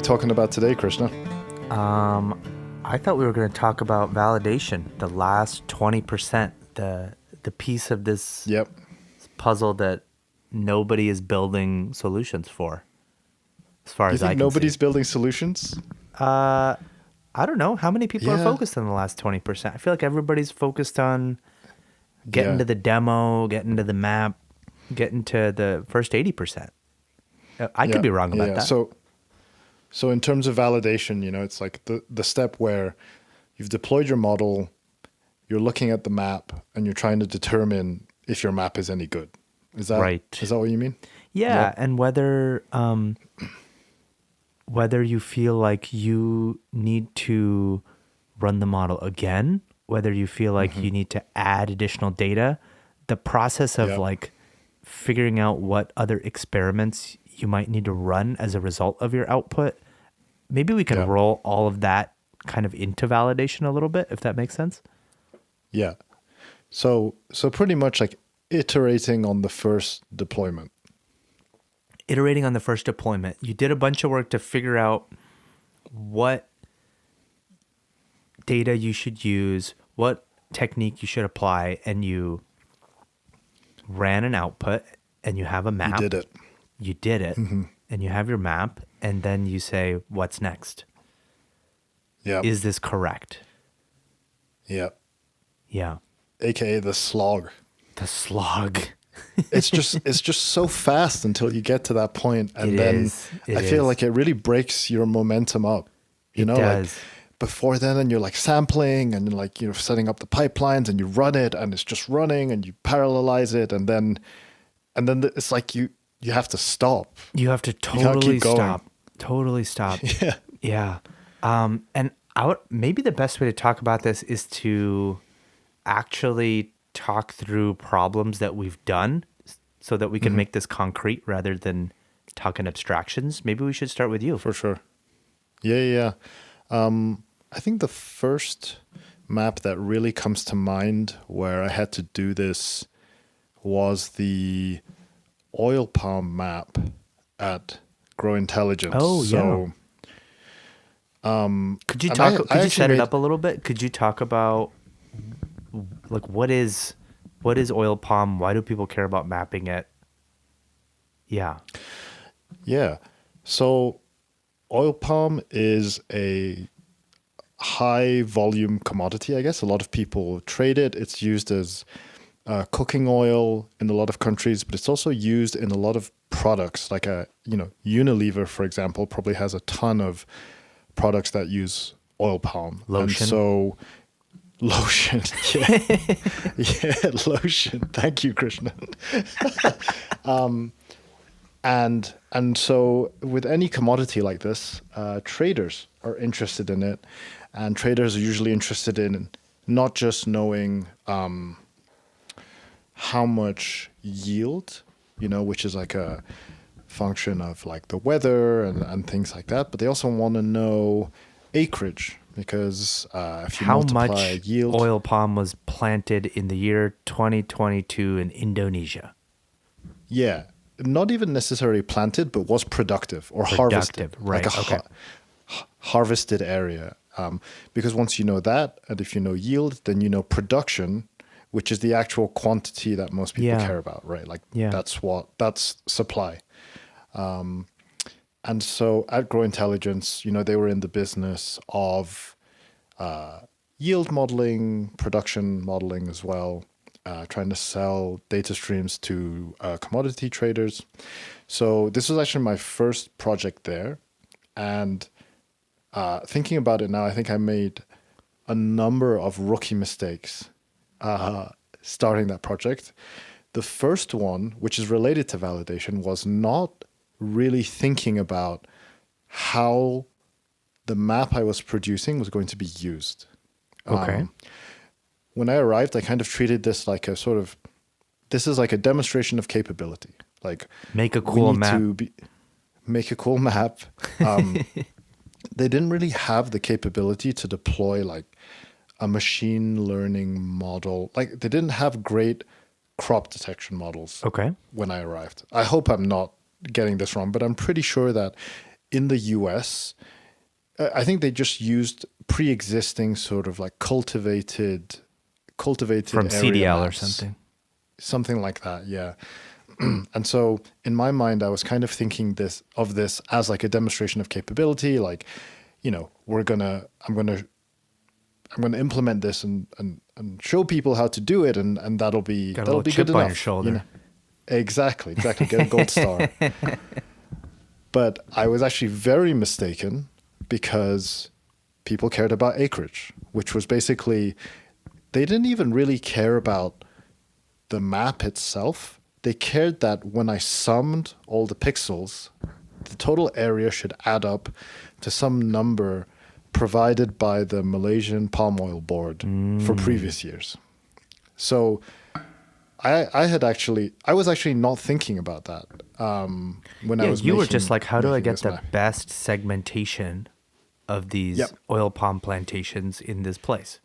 talking about today, Krishna? Um, I thought we were going to talk about validation, the last 20%, the piece of this Yep. puzzle that nobody is building solutions for, as far You as I think can see. nobody's building solutions? Uh, I don't know. How many people are Yeah. focused on the last 20%? I feel like everybody's focused on getting Yeah. to the demo, getting to the map, getting to the first 80%. I could Yeah. be wrong Yeah. about Yeah. that. So in terms of validation, it's like the step where you've deployed your model, you're looking at the map, and you're trying to determine if your map is any good. Is that Right. is that what you mean? Yeah, Yep. and whether you feel like you need to run the model again, whether you feel like Mm-hmm. you need to add additional data, the process of Yep. like figuring out what other experiments you might need to run as a result of your output, maybe we can Yep. roll all of that kind of into validation a little bit, if that makes sense. Yeah. So pretty much like iterating on the first deployment. Iterating on the first deployment, you did a bunch of work to figure out what data you should use, what technique you should apply, and you ran an output and you have a You did map. it. You did it and you have your map, and then you say, what's next? Yep. Is this correct? Yep. Yeah. AKA the slog. The slog. It's just so fast until you get to that point, and It then is. It I feel is. like it really breaks your momentum up. It Like does. before then, and you're like sampling and like you're setting up the pipelines, and you run it, and it's just running, and you parallelize it, and then it's like you have to stop. You have to You can't totally keep going. stop. Totally stop. Yeah. Yeah. And maybe the best way to talk about this is to actually talk through problems that we've done so that we can make this concrete rather than talk in abstractions. Maybe we should start with you. For sure. Yeah, yeah. I think the first map that really comes to mind where I had to do this was the oil palm map at Grow Intelligence. Oh, yeah. So, Could you and talk? I Could you actually set it made, up a little bit? Could you talk about like what is oil palm? Why do people care about mapping it? Yeah. yeah. So, oil palm is a high volume commodity, I guess. A lot of people trade it. It's used as cooking oil in a lot of countries, but it's also used in a lot of products. Like Unilever, for example, probably has a ton of products that use oil palm. And Lotion. so, lotion, yeah, yeah, lotion. Thank you, Krishna. And so with any commodity like this, traders are interested in it, and traders are usually interested in not just knowing how much yield, which is like a function of like the weather and things like that, but they also want to know acreage because if you How multiply much yield, oil palm was planted in the year 2022 in Indonesia? yeah, not even necessarily planted, but was productive or harvested, Productive, like right? a Okay. harvested area. Because once you know that, and if you know yield, then you know production, which is the actual quantity that most people Yeah. care about, right? Like Yeah. that's supply. And so at Grow Intelligence, they were in the business of yield modeling, production modeling as well, trying to sell data streams to commodity traders. So this was actually my first project there. And thinking about it now, I think I made a number of rookie mistakes starting that project. The first one, which is related to validation, was not really thinking about how the map I was producing was going to be used. Okay. When I arrived, I kind of treated this like this is like a demonstration of capability. Like Make a we cool need map. to make a cool map. They didn't really have the capability to deploy like a machine learning model. Like they didn't have great crop detection models Okay. when I arrived. I hope I'm not getting this wrong, but I'm pretty sure that in the US, I think they just used pre-existing sort of like cultivated From area CDL or maps. something. Like that, yeah. And so in my mind, I was kind of thinking of this as like a demonstration of capability. Like, I'm gonna implement this and show people how to do it, and that'll be Got a little good chip enough. on your shoulder. Exactly. Get a gold star. But I was actually very mistaken because people cared about acreage, which was basically, they didn't even really care about the map itself. They cared that when I summed all the pixels, the total area should add up to some number provided by the Malaysian Palm Oil Board for previous years. So I was actually not thinking about that when I Yeah, was you were just like, how do I making get this the map. best segmentation of these Yep. oil palm plantations in this place?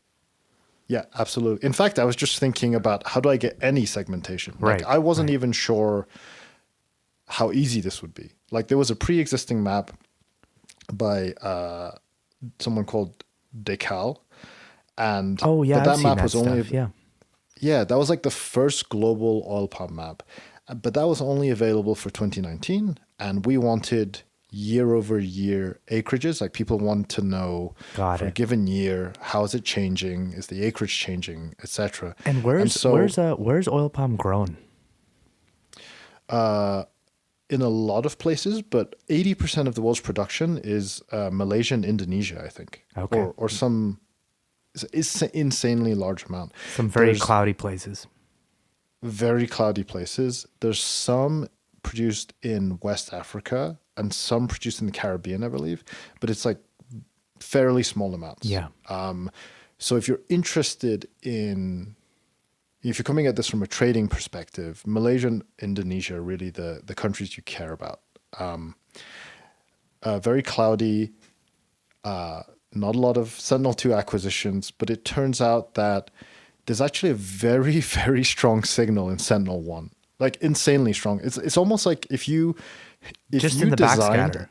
Yeah, absolutely. In fact, I was just thinking about how do I get any segmentation? Right, Like I wasn't right. even sure how easy this would be. Like there was a pre-existing map by someone called Decal, and Oh yeah, but I've that seen map that was only stuff. Yeah. yeah, that was like the first global oil palm map, but that was only available for 2019, and we wanted year-over-year acreages. Like people want to know Got for a it. given year, how is it changing? Is the acreage changing, etc. And And so where's oil palm grown? in a lot of places, but 80% of the world's production is Malaysia and Indonesia, I think, Okay. or some it's insanely large amount. Some very There's cloudy places. very cloudy places. There's some produced in West Africa and some produced in the Caribbean, I believe, but it's like fairly small amounts. Yeah. So if you're interested in, if you're coming at this from a trading perspective, Malaysia and Indonesia are really the countries you care about. Very cloudy, not a lot of Sentinel-2 acquisitions, but it turns out that there's actually a very, very strong signal in Sentinel-1, like insanely strong. It's almost like if Just you in the designed backscatter.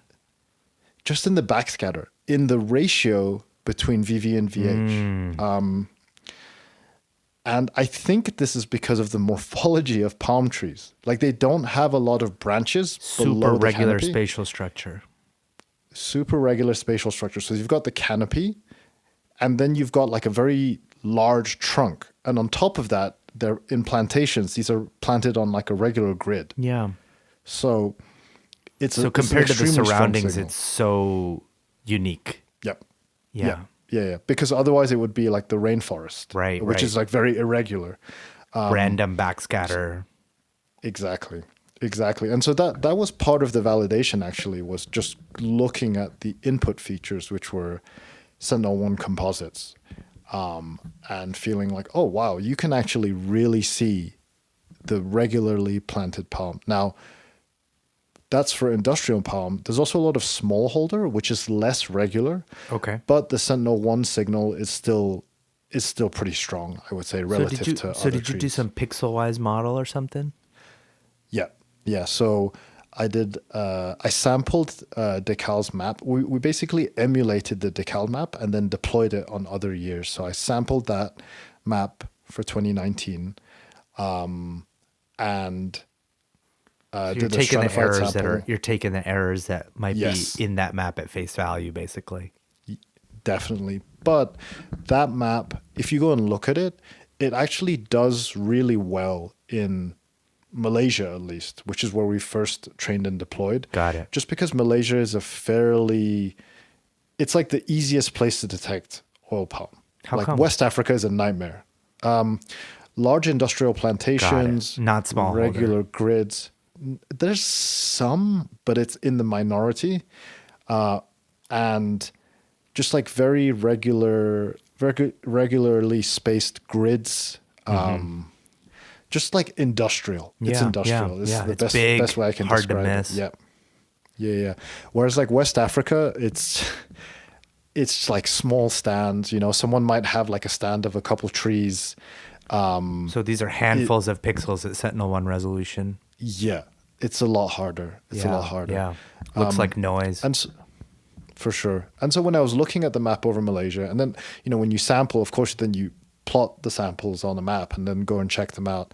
just in the backscatter, in the ratio between VV and VH. And I think this is because of the morphology of palm trees. Like they don't have a lot of branches Super below the regular canopy. spatial structure. Super regular spatial structure. So you've got the canopy, and then you've got like a very large trunk. And on top of that, they're in plantations. These are planted on like a regular grid. Yeah. So it's So it's an compared to the extremely strong surroundings, signal. it's so unique. Yep. Yeah. Yeah. Because otherwise it would be like the rainforest, Right, which right. is like very irregular. Random backscatter. Exactly. And so that was part of the validation actually, was just looking at the input features, which were Sentinel-1 composites, and feeling like, oh, wow, you can actually really see the regularly planted palm. Now, that's for industrial palm. There's also a lot of smallholder, which is less regular. Okay. But the Sentinel-1 signal is still pretty strong, I would say, relative to other did you do trees. some pixel-wise model or something? Yeah. So I did. I sampled Decal's map. We basically emulated the Decal map and then deployed it on other years. So I sampled that map for 2019, and So did you're a taking the stratified errors sample. you're taking the errors that might Yes. be in that map at face value, basically. Definitely. But that map, if you go and look at it, it actually does really well in Malaysia, at least, which is where we first trained and deployed. Got it. Just because Malaysia is it's like the easiest place to detect oil palm. How like come? West Africa is a nightmare. Large industrial plantations, Not smallholder. regular grids. There's some, but it's in the minority. And just like very regularly spaced grids. Just like industrial. It's Yeah, industrial. yeah, This yeah. is the It's big, best way I can hard to describe miss. it. Yeah. Whereas like West Africa, it's like small stands. Someone might have like a stand of a couple trees. So these are handfuls of pixels at Sentinel-1 resolution. Yeah, it's a lot harder. It's a lot harder. Yeah. Looks like noise. And for sure. And so when I was looking at the map over Malaysia, and then, when you sample, of course, then you plot the samples on the map and then go and check them out.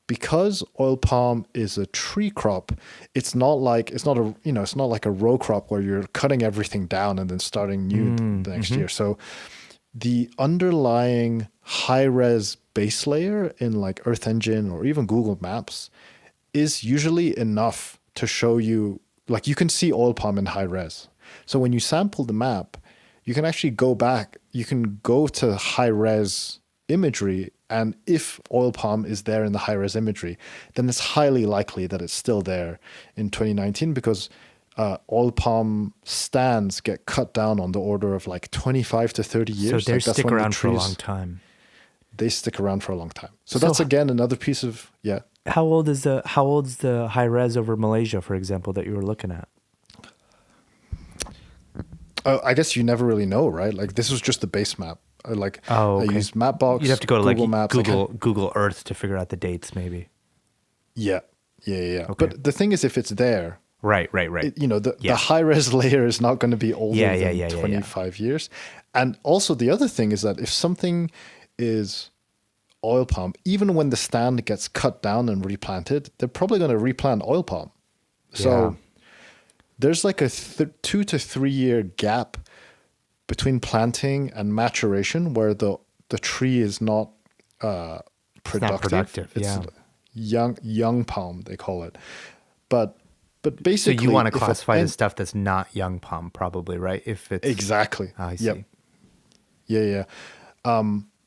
Because oil palm is a tree crop, it's not like a row crop where you're cutting everything down and then starting new the next year. So the underlying high-res base layer in like Earth Engine or even Google Maps is usually enough to show you, like you can see oil palm in high res. So when you sample the map, you can actually go back, you can go to high res imagery, and if oil palm is there in the high res imagery, then it's highly likely that it's still there in 2019 because oil palm stands get cut down on the order of like 25 to 30 years. So they like that's stick when the around for a trees- long time. They stick around for a long time. So that's again another piece of How old's the high res over Malaysia, for example, that you were looking at? I guess you never really know, right? Like this was just the base map. Okay. I used Mapbox. You'd have to go to Google like Maps, Google Earth to figure out the dates, maybe. Yeah. Okay. But the thing is, if it's there, Right. the high res layer is not going to be older than 25 years. And also the other thing is that if something is oil palm, even when the stand gets cut down and replanted, they're probably going to replant oil palm. So there's like a 2 to 3 year gap between planting and maturation where the tree is not productive. Not productive. It's young palm, they call it. But basically, So you want to classify the stuff that's not young palm, probably, right? If it's exactly. I see. Yep. Yeah.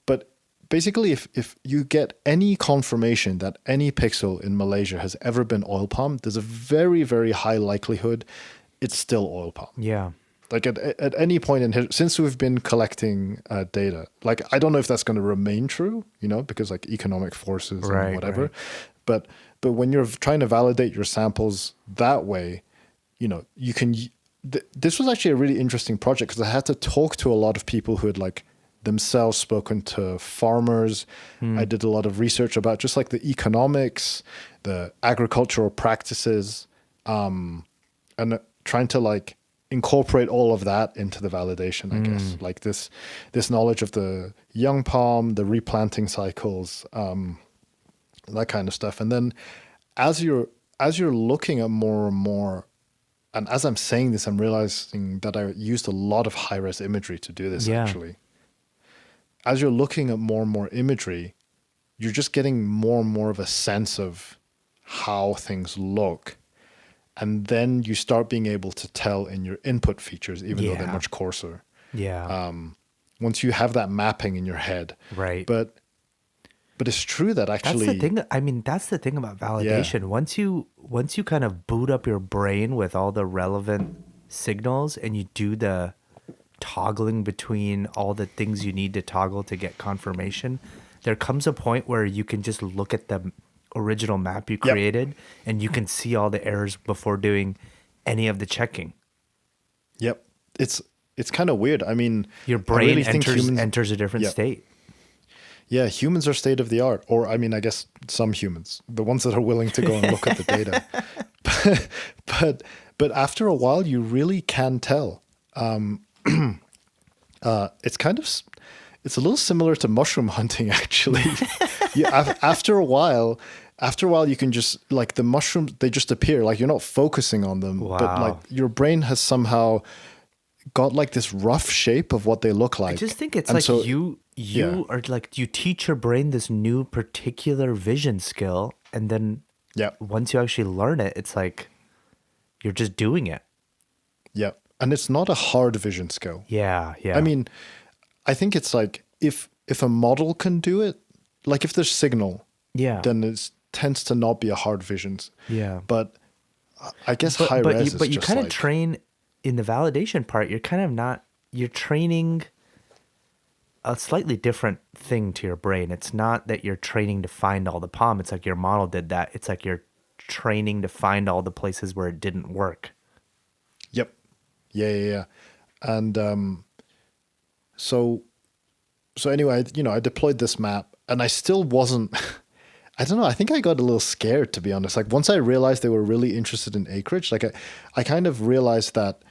But basically, if you get any confirmation that any pixel in Malaysia has ever been oil palm, there's a very, very high likelihood it's still oil palm. Yeah. Like at any point in history, since we've been collecting data, like I don't know if that's going to remain true, because like economic forces and whatever. Right. But when you're trying to validate your samples that way, you can. This was actually a really interesting project because I had to talk to a lot of people who had like themselves spoken to farmers. I did a lot of research about just like the economics, the agricultural practices, and trying to like incorporate all of that into the validation, I guess. Like this knowledge of the young palm, the replanting cycles, that kind of stuff. And then as you're looking at more and more, and as I'm saying this, I'm realizing that I used a lot of high-res imagery to do this actually. As you're looking at more and more imagery, you're just getting more and more of a sense of how things look. And then you start being able to tell in your input features, even though they're much coarser. Yeah. Once you have that mapping in your head. Right. But it's true that actually That's the thing. I mean, that's the thing about validation. Once you kind of boot up your brain with all the relevant signals and you do the toggling between all the things you need to toggle to get confirmation, there comes a point where you can just look at the original map you created and you can see all the errors before doing any of the checking. Yep. It's kind of weird. I mean, your brain really enters a different state. Yeah, humans are state of the art. Or, I mean, I guess some humans, the ones that are willing to go and look at the data. But after a while, you really can tell. It's a little similar to mushroom hunting, actually. After a while, you can just, like the mushrooms, they just appear. Like you're not focusing on them. Wow. But like your brain has somehow got like this rough shape of what they look like. I just think it's and like so, you are like, you teach your brain this new particular vision skill. And then once you actually learn it, it's like you're just doing it. Yeah. And it's not a hard vision skill. Yeah. I mean, I think it's like if a model can do it, like if there's signal, then it tends to not be a hard vision. Yeah. But I guess high res is but you just kind of like, train in the validation part. You're kind of not. You're training a slightly different thing to your brain. It's not that you're training to find all the palm. It's like your model did that. It's like you're training to find all the places where it didn't work. Yep. Yeah. And so anyway, I deployed this map, and I still wasn't I don't know. I think I got a little scared, to be honest. Like once I realized they were really interested in acreage, like I kind of realized that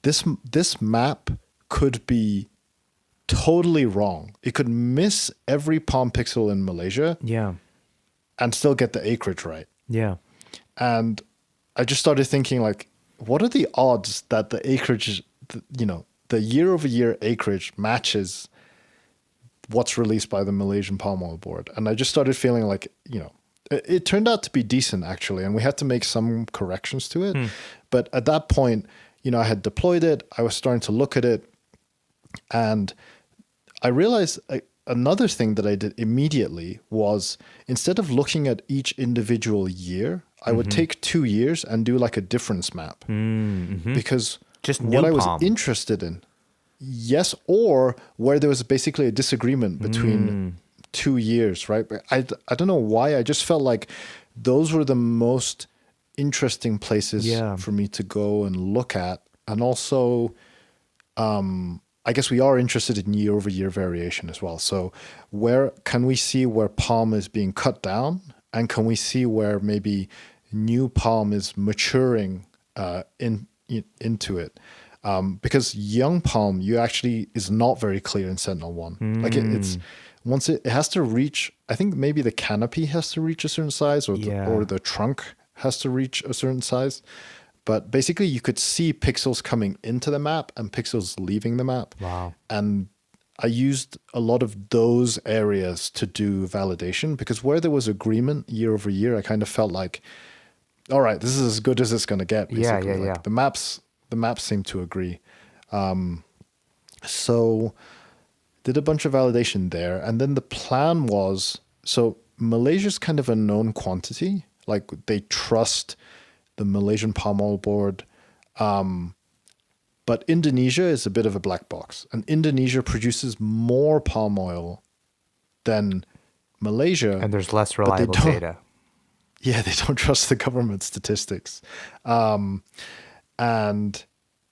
this map could be totally wrong. It could miss every palm pixel in Malaysia Yeah. and still get the acreage right. Yeah. And I just started thinking, like, what are the odds that the acreage, the year over year acreage matches what's released by the Malaysian Palm Oil Board? And I just started feeling like, it turned out to be decent actually, and we had to make some corrections to it. But at that point, I had deployed it. I was starting to look at it, and I realized another thing that I did immediately was, instead of looking at each individual year, I would take 2 years and do like a difference map. Because Just what new I was palm. interested in, yes, or where there was basically a disagreement between 2 years, right? But I don't know why. I just felt like those were the most interesting places Yeah. for me to go and look at. And also, I guess we are interested in year over year variation as well. So where can we see where palm is being cut down? And can we see where maybe new palm is maturing into it? Because young palm, is not very clear in Sentinel-1. Like it's once it has to reach, I think maybe the canopy has to reach a certain size, or Yeah. the trunk has to reach a certain size. But basically, you could see pixels coming into the map and pixels leaving the map. Wow. And I used a lot of those areas to do validation, because where there was agreement year over year, I kind of felt like, all right, this is as good as it's going to get. Basically. Yeah. Like the maps seem to agree. So did a bunch of validation there. And then the plan was, so Malaysia's kind of a known quantity. Like they trust the Malaysian Palm Oil Board. But Indonesia is a bit of a black box. And Indonesia produces more palm oil than Malaysia. And there's less they reliable don't- data. Yeah, they don't trust the government statistics. And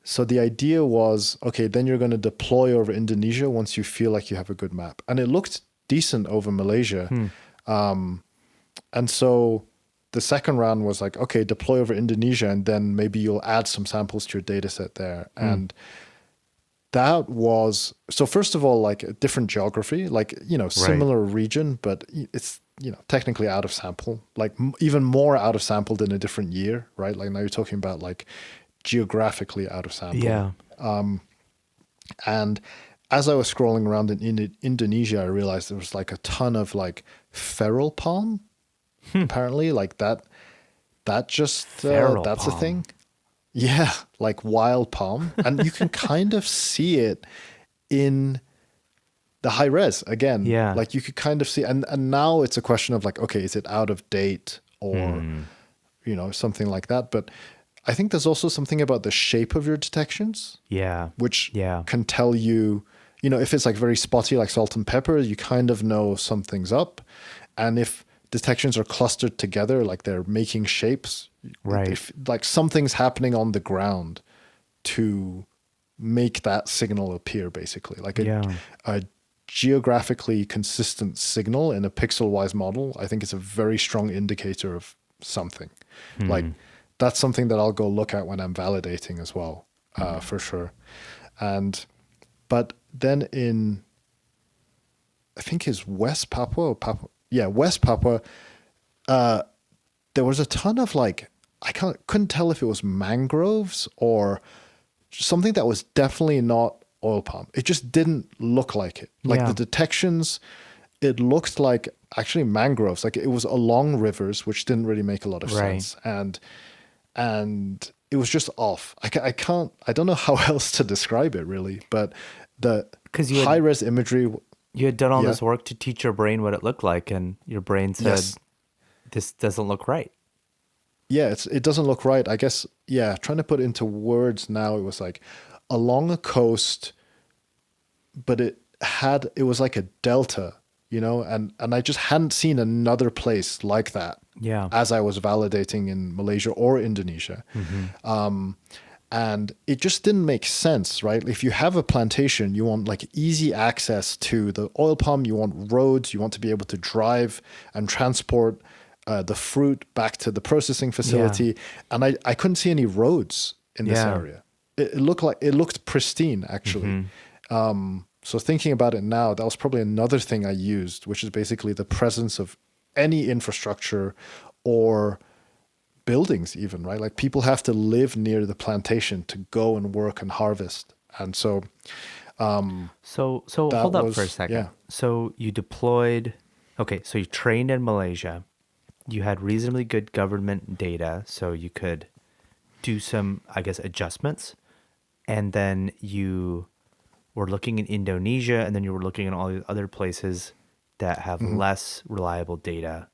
so the idea was, okay, then you're going to deploy over Indonesia once you feel like you have a good map. And it looked decent over Malaysia. And so the second round was like, okay, deploy over Indonesia, and then maybe you'll add some samples to your data set there. And that was, so first of all, like a different geography, like, similar region, but it's, technically out of sample, like even more out of sample than a different year, right? Like now you're talking about like geographically out of sample. Yeah. And as I was scrolling around in Indonesia, I realized there was like a ton of like feral palm. Apparently, like that's Feral a palm. thing. Yeah, like wild palm, and you can kind of see it in the high res again. Yeah. Like you could kind of see, and now it's a question of like, okay, is it out of date or something like that? But I think there's also something about the shape of your detections, Yeah. which Yeah. can tell you, if it's like very spotty, like salt and pepper, you kind of know something's up. And if detections are clustered together, like they're making shapes, Right. if like something's happening on the ground to make that signal appear, basically. Like a geographically consistent signal in a pixel-wise model, I think it's a very strong indicator of something. Like that's something that I'll go look at when I'm validating as well, for sure. But then in, I think is West Papua or Papua, West Papua, there was a ton of like, I couldn't tell if it was mangroves or something that was definitely not oil palm. It just didn't look like it. Like Yeah. the detections, it looked like actually mangroves. Like it was along rivers, which didn't really make a lot of Right. sense. And it was just off. I don't know how else to describe it really, but the 'Cause you had- high res imagery. You had done all Yeah. this work to teach your brain what it looked like, and your brain said, Yes. this doesn't look right. Yeah, it doesn't look right. I guess, trying to put it into words now, it was like along a coast, but it was like a delta, and I just hadn't seen another place like that Yeah. as I was validating in Malaysia or Indonesia. And it just didn't make sense, right? If you have a plantation, you want like easy access to the oil palm, you want roads, you want to be able to drive and transport the fruit back to the processing facility. And I couldn't see any roads in this area. It looked pristine, actually. So thinking about it now, that was probably another thing I used, which is basically the presence of any infrastructure or buildings even, right? Like people have to live near the plantation to go and work and harvest. And so So hold up for a second. yeah. So you deployed, okay, so you trained in Malaysia. You had reasonably good government data, so you could do some, I guess, adjustments. And then you were looking in Indonesia, and then you were looking in all these other places that have less reliable data.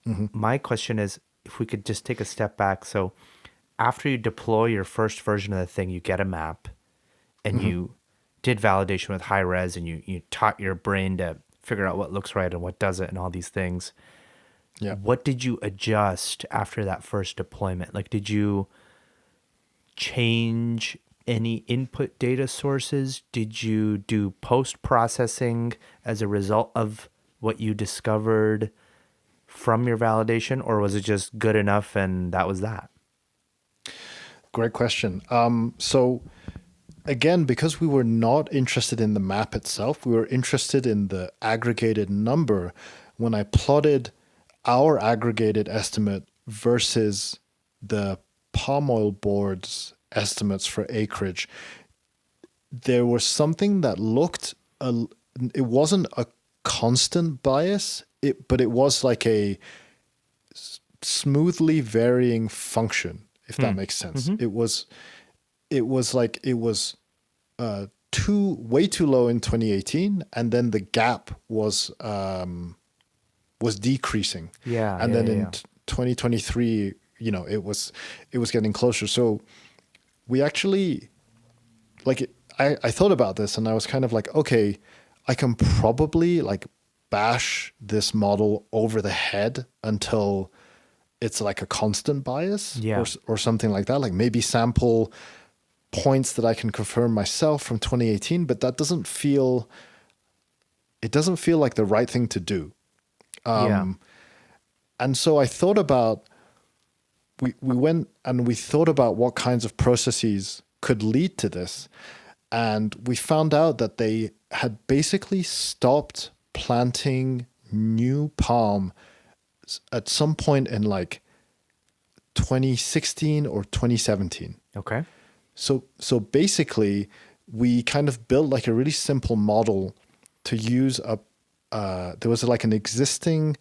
My question is, if we could just take a step back. So after you deploy your first version of the thing, you get a map, and you did validation with high res, and you taught your brain to figure out what looks right and what doesn't and all these things. Yeah. What did you adjust after that first deployment? Like, did you change any input data sources? Did you do post-processing as a result of what you discovered from your validation, or was it just good enough and that was that? Great question. So again, because we were not interested in the map itself, we were interested in the aggregated number. When I plotted our aggregated estimate versus the palm oil board's estimates for acreage, there was something that looked, it wasn't a constant bias, but it was like a smoothly varying function, if that makes sense. It was way too low in 2018, and then the gap was decreasing. And then in 2023, it was getting closer. So we actually, I thought about this, and I was kind of like, okay, I can probably like bash this model over the head until it's like a constant bias or something like that. Like maybe sample points that I can confirm myself from 2018, but that doesn't feel like the right thing to do. And so I thought about, we went and we thought about what kinds of processes could lead to this. And we found out that they had basically stopped planting new palm at some point in like 2016 or 2017. Okay. So basically, we kind of built like a really simple model to use there was like an existing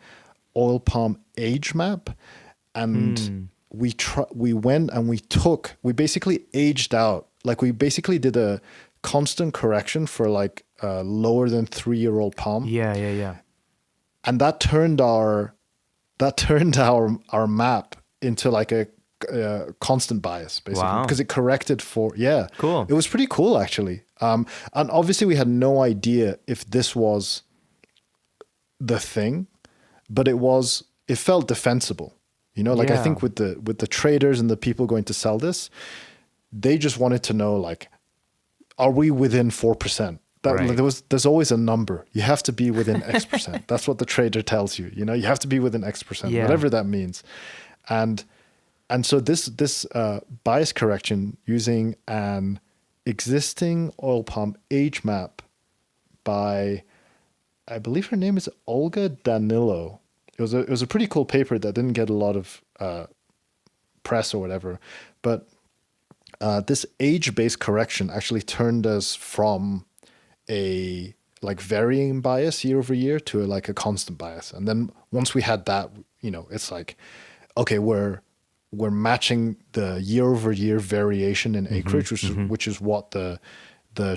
oil palm age map, and we went and we basically aged out, like we basically did a constant correction for like lower than 3-year-old palm. Yeah. And that turned our map into like a constant bias, basically. Wow. Because it corrected for, Cool. It was pretty cool, actually. And obviously we had no idea if this was the thing, but it felt defensible. I think with the traders and the people going to sell this, they just wanted to know, like, are we within 4%? There's always a number. You have to be within X percent. That's what the trader tells you. You have to be within X percent, whatever that means. And so this bias correction using an existing oil palm age map by, I believe her name is Olga Danilo. It was a pretty cool paper that didn't get a lot of press or whatever, but this age-based correction actually turned us from a like varying bias year over year to like a constant bias. And then once we had that, it's like, okay, we're matching the year over year variation in acreage, which is what the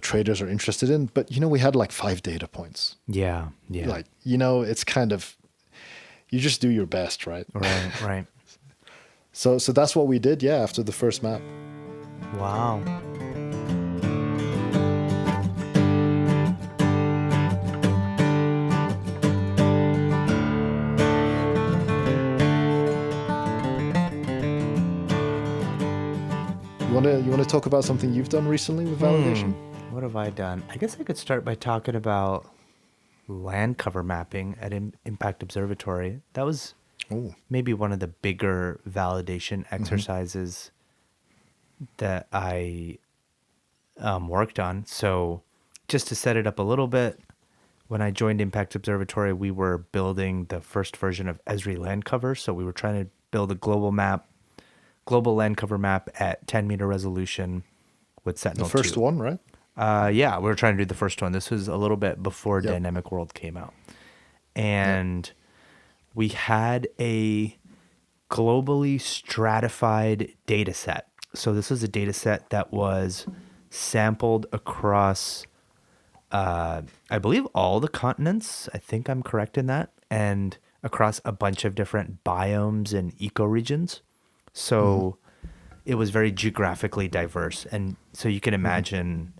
traders are interested in. But we had like 5 data points. Yeah. Like, it's kind of, you just do your best, right? Right. So that's what we did, after the first map. Wow. You want wanna talk about something you've done recently with validation? What have I done? I guess I could start by talking about land cover mapping at Impact Observatory. That was Oh. maybe one of the bigger validation exercises that I worked on. So, just to set it up a little bit, when I joined Impact Observatory, we were building the first version of Esri land cover. So, we were trying to build a global land cover map at 10-meter resolution with The Sentinel-2. first one, right? Yeah, we were trying to do the first one. This was a little bit before Yep. Dynamic World came out. And we had a globally stratified data set. So this was a data set that was sampled across, I believe, all the continents. I think I'm correct in that. And across a bunch of different biomes and ecoregions. So it was very geographically diverse. And so you can imagine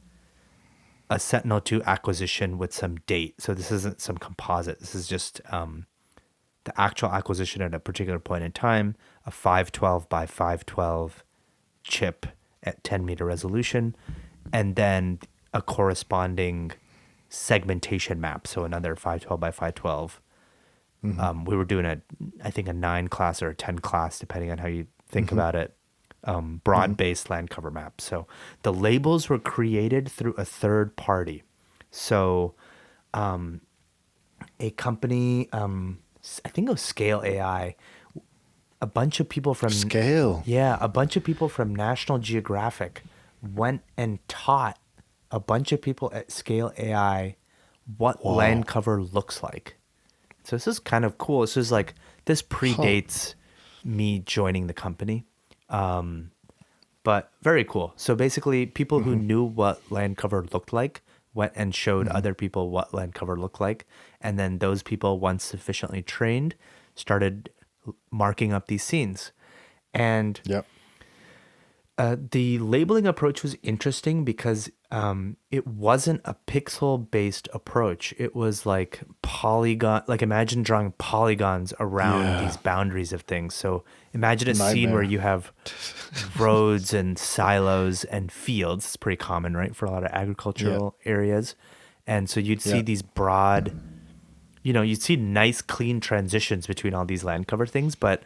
a Sentinel-2 acquisition with some date. So this isn't some composite. This is just the actual acquisition at a particular point in time, a 512 by 512 chip at 10-meter resolution, and then a corresponding segmentation map. So another 512 by 512. We were doing I think a 9 class or a 10 class, depending on how you think about it. Broad-based land cover map. So the labels were created through a third party. So a company, I think it was Scale AI, a bunch of people from Scale. Yeah, a bunch of people from National Geographic went and taught a bunch of people at Scale AI what land cover looks like. So this is kind of cool. This predates me joining the company. But very cool. So basically, people who knew what land cover looked like went and showed other people what land cover looked like. And then those people, once sufficiently trained, started marking up these scenes. And Yep. the labeling approach was interesting because it wasn't a pixel-based approach. It was like imagine drawing polygons around these boundaries of things. So imagine a scene where Nightmare. you have roads and silos and fields. It's pretty common, right, for a lot of agricultural areas. And so you'd see these broad, you'd see nice, clean transitions between all these land cover things, but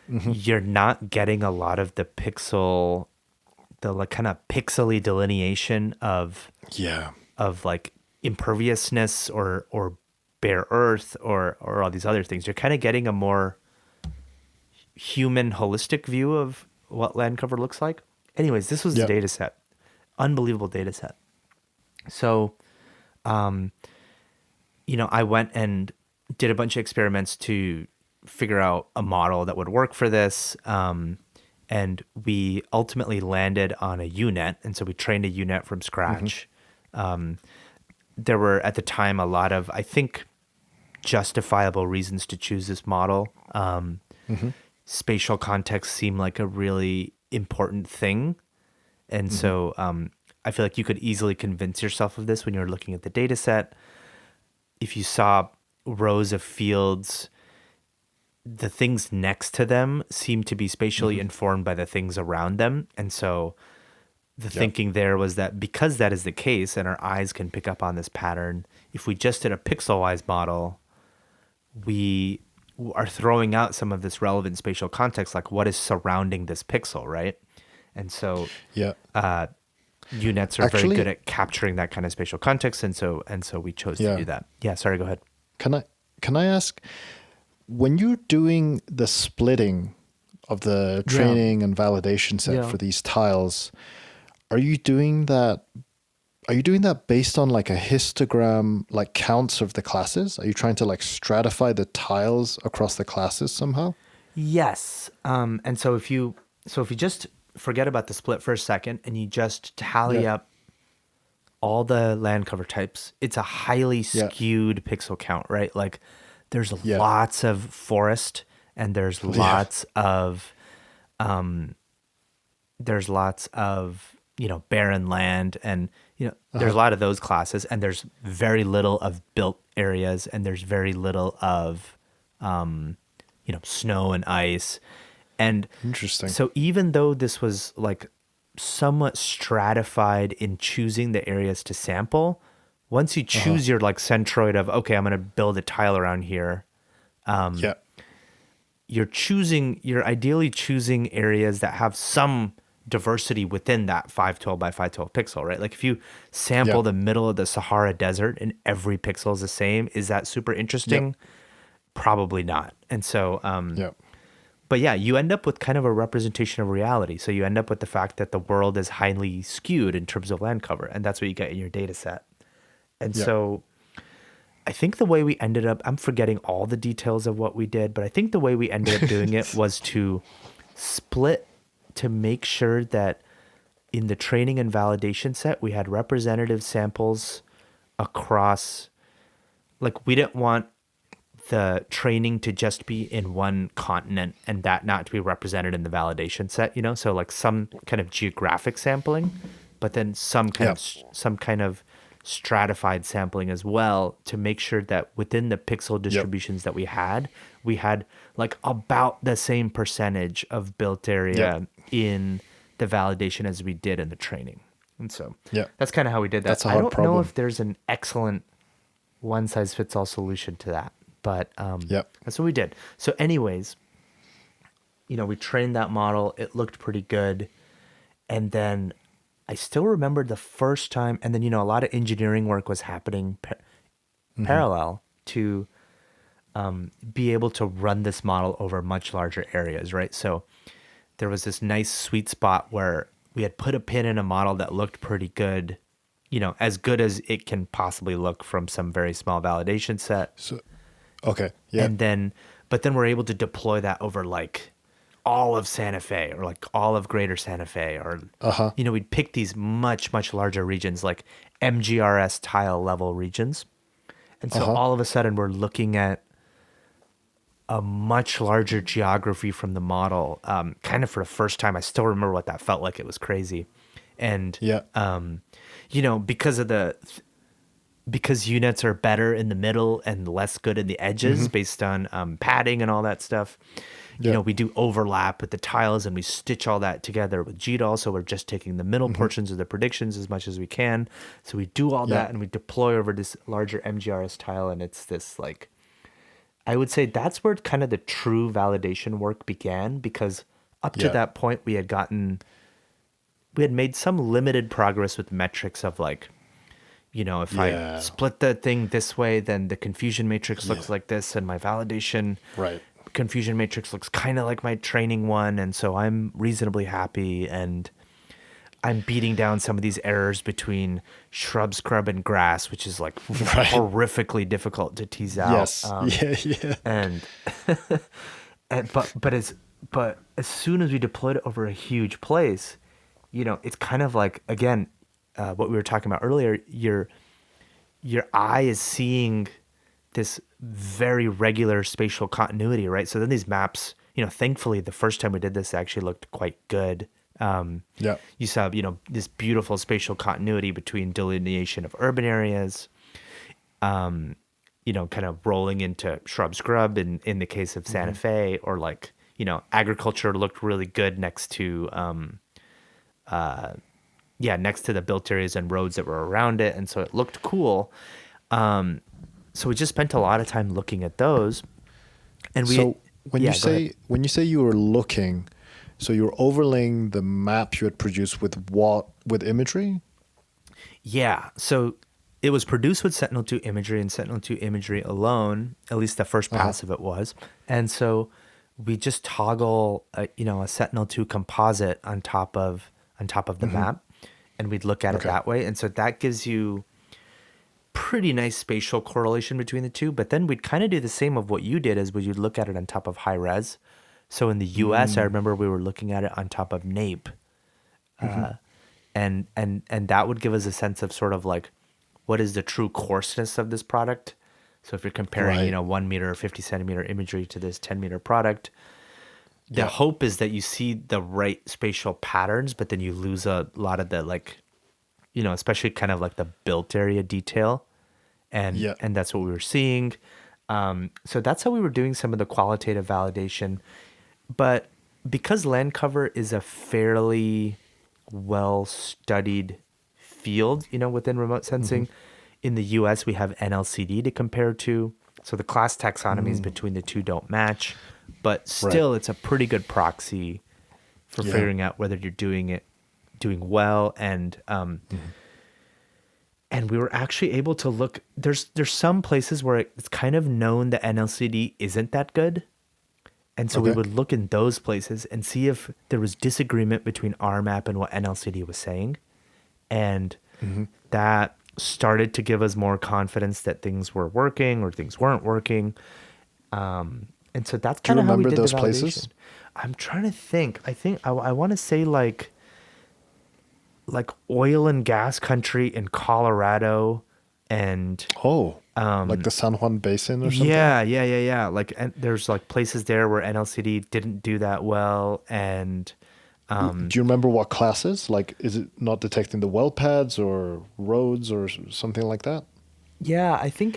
you're not getting a lot of the kind of pixely delineation of like imperviousness or bare earth or all these other things. You're kind of getting a more human, holistic view of what land cover looks like. Anyways, this was the data set. Unbelievable data set. So, I went and did a bunch of experiments to figure out a model that would work for this. And we ultimately landed on a UNet. And so we trained a UNet from scratch. There were, at the time, a lot of, I think, justifiable reasons to choose this model. Spatial context seemed like a really important thing. And so I feel like you could easily convince yourself of this when you're looking at the data set. If you saw rows of fields, the things next to them seem to be spatially informed by the things around them. And so the thinking there was that because that is the case and our eyes can pick up on this pattern, if we just did a pixel-wise model, we are throwing out some of this relevant spatial context, like what is surrounding this pixel, right? And so UNets are very good at capturing that kind of spatial context, and so we chose to do that. Yeah, sorry, go ahead. Can I ask, when you're doing the splitting of the training and validation set for these tiles, are you doing that based on like a histogram, like counts of the classes? Are you trying to like stratify the tiles across the classes somehow? Yes. And so if you just forget about the split for a second and you just tally up all the land cover types, it's a highly skewed pixel count, right? Like there's lots of forest and there's lots of barren land, and there's a lot of those classes, and there's very little of built areas, and there's very little of snow and ice. And interesting. So even though this was like somewhat stratified in choosing the areas to sample. Once you Uh-huh. choose your like centroid of, okay, I'm going to build a tile around here, Yeah. you're ideally choosing areas that have some diversity within that 512 by 512 pixel, right? Like if you sample Yep. the middle of the Sahara Desert and every pixel is the same, is that super Yep. interesting? Probably not. And so, Yep. but yeah, you end up with kind of a representation of reality. So you end up with the fact that the world is highly skewed in terms of land cover, and that's what you get in your data set. And Yep. so I think the way we ended up, I'm forgetting all the details of what we did, but I think the way we ended up doing it was to split to make sure that in the training and validation set, we had representative samples across, like, we didn't want the training to just be in one continent and that not to be represented in the validation set, you know? So like some kind of geographic sampling, but then Yep. some kind of stratified sampling as well to make sure that within the pixel Yep. distributions that we had like about the same percentage of built Yep. area in the validation as we did in the training. And so Yep. that's kind of how we did that. That's a I hard don't know problem. if there's an excellent one size fits all solution to that. But Yep. that's what we did. So, anyways, we trained that model. It looked pretty good. And then I still remember the first time, and then, a lot of engineering work was happening parallel to be able to run this model over much larger areas, right? So, there was this nice sweet spot where we had put a pin in a model that looked pretty good, as good as it can possibly look from some very small validation set. So okay. Yeah. And then but then we're able to deploy that over like all of Santa Fe or like all of greater Santa Fe or Uh-huh. we'd pick these much larger regions like MGRS tile level regions. And so Uh-huh. all of a sudden we're looking at a much larger geography from the model, kind of for the first time. I still remember what that felt like. It was crazy. And Yeah. because of because units are better in the middle and less good in the edges based on padding and all that stuff. Yeah. We do overlap with the tiles and we stitch all that together with GDAL. So we're just taking the middle portions of the predictions as much as we can. So we do all Yeah. that and we deploy over this larger MGRS tile. And it's this like, I would say that's where kind of the true validation work began, because up to Yeah. that point we had made some limited progress with metrics of like, if I Yeah. split the thing this way, then the confusion matrix looks like this, and my validation Right. confusion matrix looks kind of like my training one. And so I'm reasonably happy, and I'm beating down some of these errors between shrub, scrub, and grass, which is like Right. horrifically difficult to tease out. Yes. Yeah. Yeah. And, but as soon as we deployed it over a huge place, it's kind of like, again, what we were talking about earlier, your eye is seeing this very regular spatial continuity, right? So then these maps, thankfully the first time we did this actually looked quite good. Yeah. You saw, this beautiful spatial continuity between delineation of urban areas, kind of rolling into shrub scrub in the case of Santa Fe, or like, agriculture looked really good next to, next to the built areas and roads that were around it. And so it looked cool. So we just spent a lot of time looking at those. And So when yeah, you go say ahead. when you say you were looking, so you were overlaying the map you had produced with what, with imagery? Yeah. So it was produced with Sentinel-2 imagery and Sentinel-2 imagery alone, at least the first pass of it was. And so we just toggle a Sentinel-2 composite on top of the map, and we'd look at it Okay. that way. And so that gives you pretty nice spatial correlation between the two. But then we'd kind of do the same of what you did, is you'd look at it on top of high res. So in the US, I remember we were looking at it on top of NAPE. And that would give us a sense of sort of like, what is the true coarseness of this product? So if you're comparing, Right. 1 meter or 50 centimeter imagery to this 10-meter product, the Yeah. hope is that you see the right spatial patterns, but then you lose a lot of the like, especially kind of like the built area detail. And Yeah. and that's what we were seeing. So that's how we were doing some of the qualitative validation. But because land cover is a fairly well studied field, within remote sensing. In the US, we have NLCD to compare to. So the class taxonomies between the two don't match, but Right. still it's a pretty good proxy for Yeah. figuring out whether you're doing well. And we were actually able to look, there's some places where it's kind of known that NLCD isn't that good. And so we Okay. would look in those places and see if there was disagreement between our map and what NLCD was saying. And that started to give us more confidence that things were working or things weren't working. And so that's Do you kind of how we remember did the those validation. places? I'm trying to think. I think I want to say like oil and gas country in Colorado and Oh, like the San Juan Basin or something? yeah. Like, and there's like places there where NLCD didn't do that well, and Do you remember what classes? Like, is it not detecting the well pads or roads or something like that? yeah, I think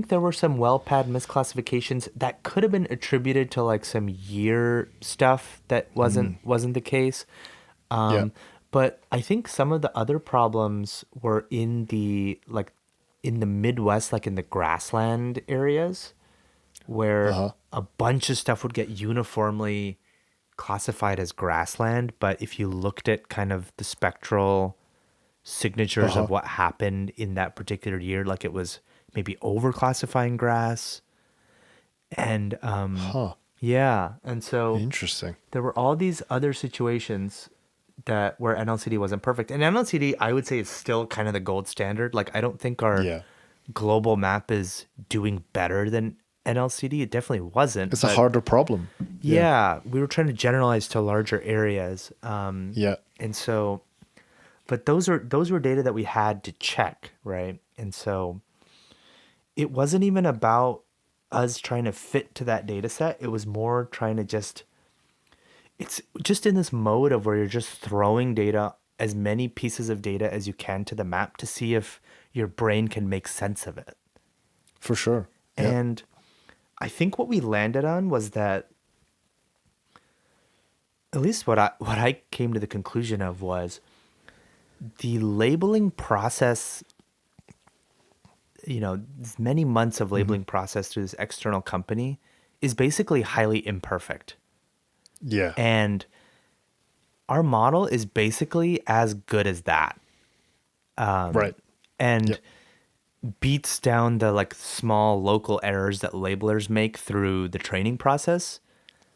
there were some well pad misclassifications that could have been attributed to like some year stuff that wasn't the case. Yeah. Um, but I think some of the other problems were in the Midwest, like in the grassland areas, where Uh-huh. a bunch of stuff would get uniformly classified as grassland. But if you looked at kind of the spectral signatures Uh-huh. of what happened in that particular year, like it was maybe overclassifying grass. And Huh. yeah, and so Interesting. there were all these other situations that where NLCD wasn't perfect. And NLCD, I would say, is still kind of the gold standard. Like, I don't think our Yeah. global map is doing better than NLCD. It definitely wasn't. It's a But harder problem. Yeah. yeah, we were trying to generalize to larger areas. Yeah. And so, but those were data that we had to check, right? And so it wasn't even about us trying to fit to that data set. It was more trying to it's just in this mode of where you're just throwing data, as many pieces of data as you can to the map to see if your brain can make sense of it. For sure. Yeah. And I think what we landed on was that, at least what I came to the conclusion of was the labeling process, many months of labeling process through this external company is basically highly imperfect. Yeah. And our model is basically as good as that. Right. And Yep. beats down the like small local errors that labelers make through the training process.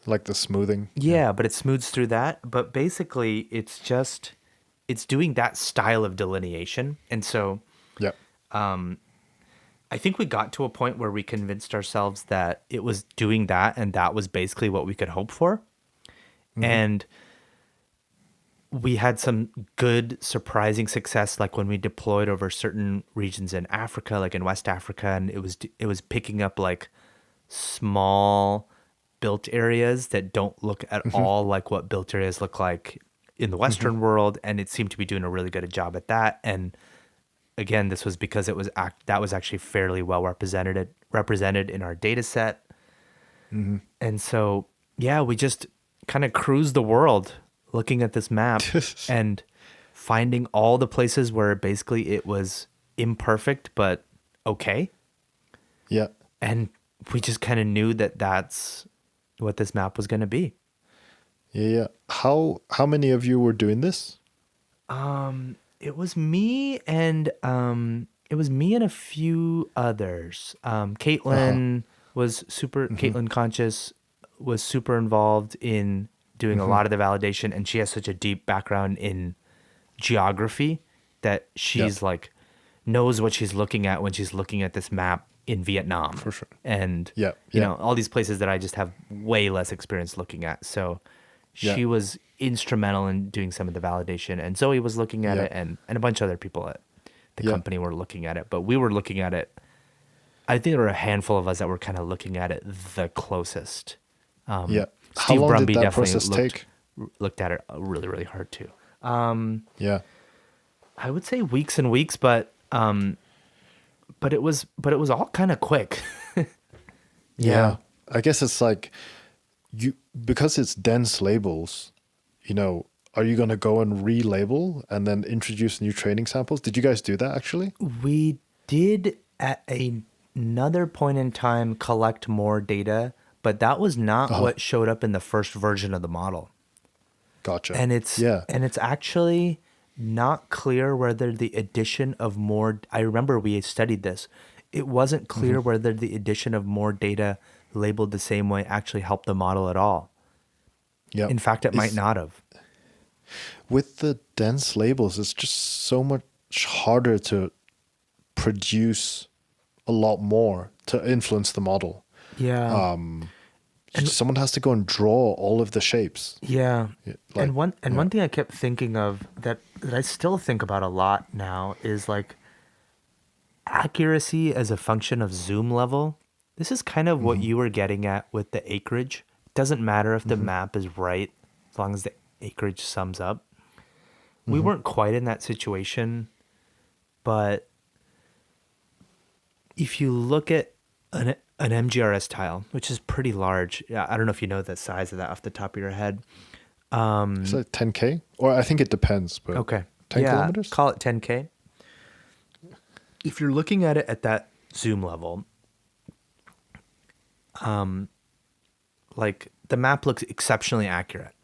Like the smoothing. Yeah. Yeah, but it smooths through that. But basically, it's doing that style of delineation. And so Yeah. I think we got to a point where we convinced ourselves that it was doing that, and that was basically what we could hope for. And we had some good, surprising success, like when we deployed over certain regions in Africa, like in West Africa, and it was picking up like small built areas that don't look at all like what built areas look like in the Western world, and it seemed to be doing a really good job at that. And again, this was because that was actually fairly well represented in our data set. And so, yeah, we just kind of cruised the world looking at this map and finding all the places where basically it was imperfect but okay. Yeah. And we just kind of knew that that's what this map was going to be. Yeah. Yeah. How many of you were doing this? It was me and a few others. Caitlin was Caitlin Conscious was super involved in doing a lot of the validation, and she has such a deep background in geography that she's like knows what she's looking at when she's looking at this map in Vietnam. For sure. And Yeah, you yeah. know, all these places that I just have way less experience looking at. So Yeah. she was instrumental in doing some of the validation, and Zoe was looking at Yeah. it, and a bunch of other people at the Yeah. company were looking at it, but we were looking at it. I think there were a handful of us that were kind of looking at it the closest. Yeah. How Steve long Brumby did that definitely process take? looked at it really, really hard too. Yeah. I would say weeks and weeks, but it was all kind of quick. Yeah. I guess it's like because it's dense labels, are you going to go and relabel and then introduce new training samples? Did you guys do that actually? We did at another point in time collect more data, but that was not Uh-huh. what showed up in the first version of the model. Gotcha. And it's Yeah. and it's actually not clear whether the addition of more, I remember we studied this. It wasn't clear whether the addition of more data labeled the same way actually helped the model at all. Yep. In fact, it might Is not have. with the dense labels, it's just so much harder to produce a lot more to influence the model. Yeah. And Someone has to go and draw all of the shapes. yeah. Like, And yeah. one thing I kept thinking of that I still think about a lot now is like accuracy as a function of zoom level. This is kind of what Mm-hmm. you were getting at with the acreage. It doesn't matter if the Mm-hmm. map is right as long as the acreage sums up. We Mm-hmm. weren't quite in that situation, but if you look at an MGRS tile, which is pretty large, yeah, I don't know if you know the size of that off the top of your head. Is that 10K? Or I think it depends, but Okay. 10 Yeah, kilometers? call it 10K. If you're looking at it at that zoom level, like the map looks exceptionally accurate.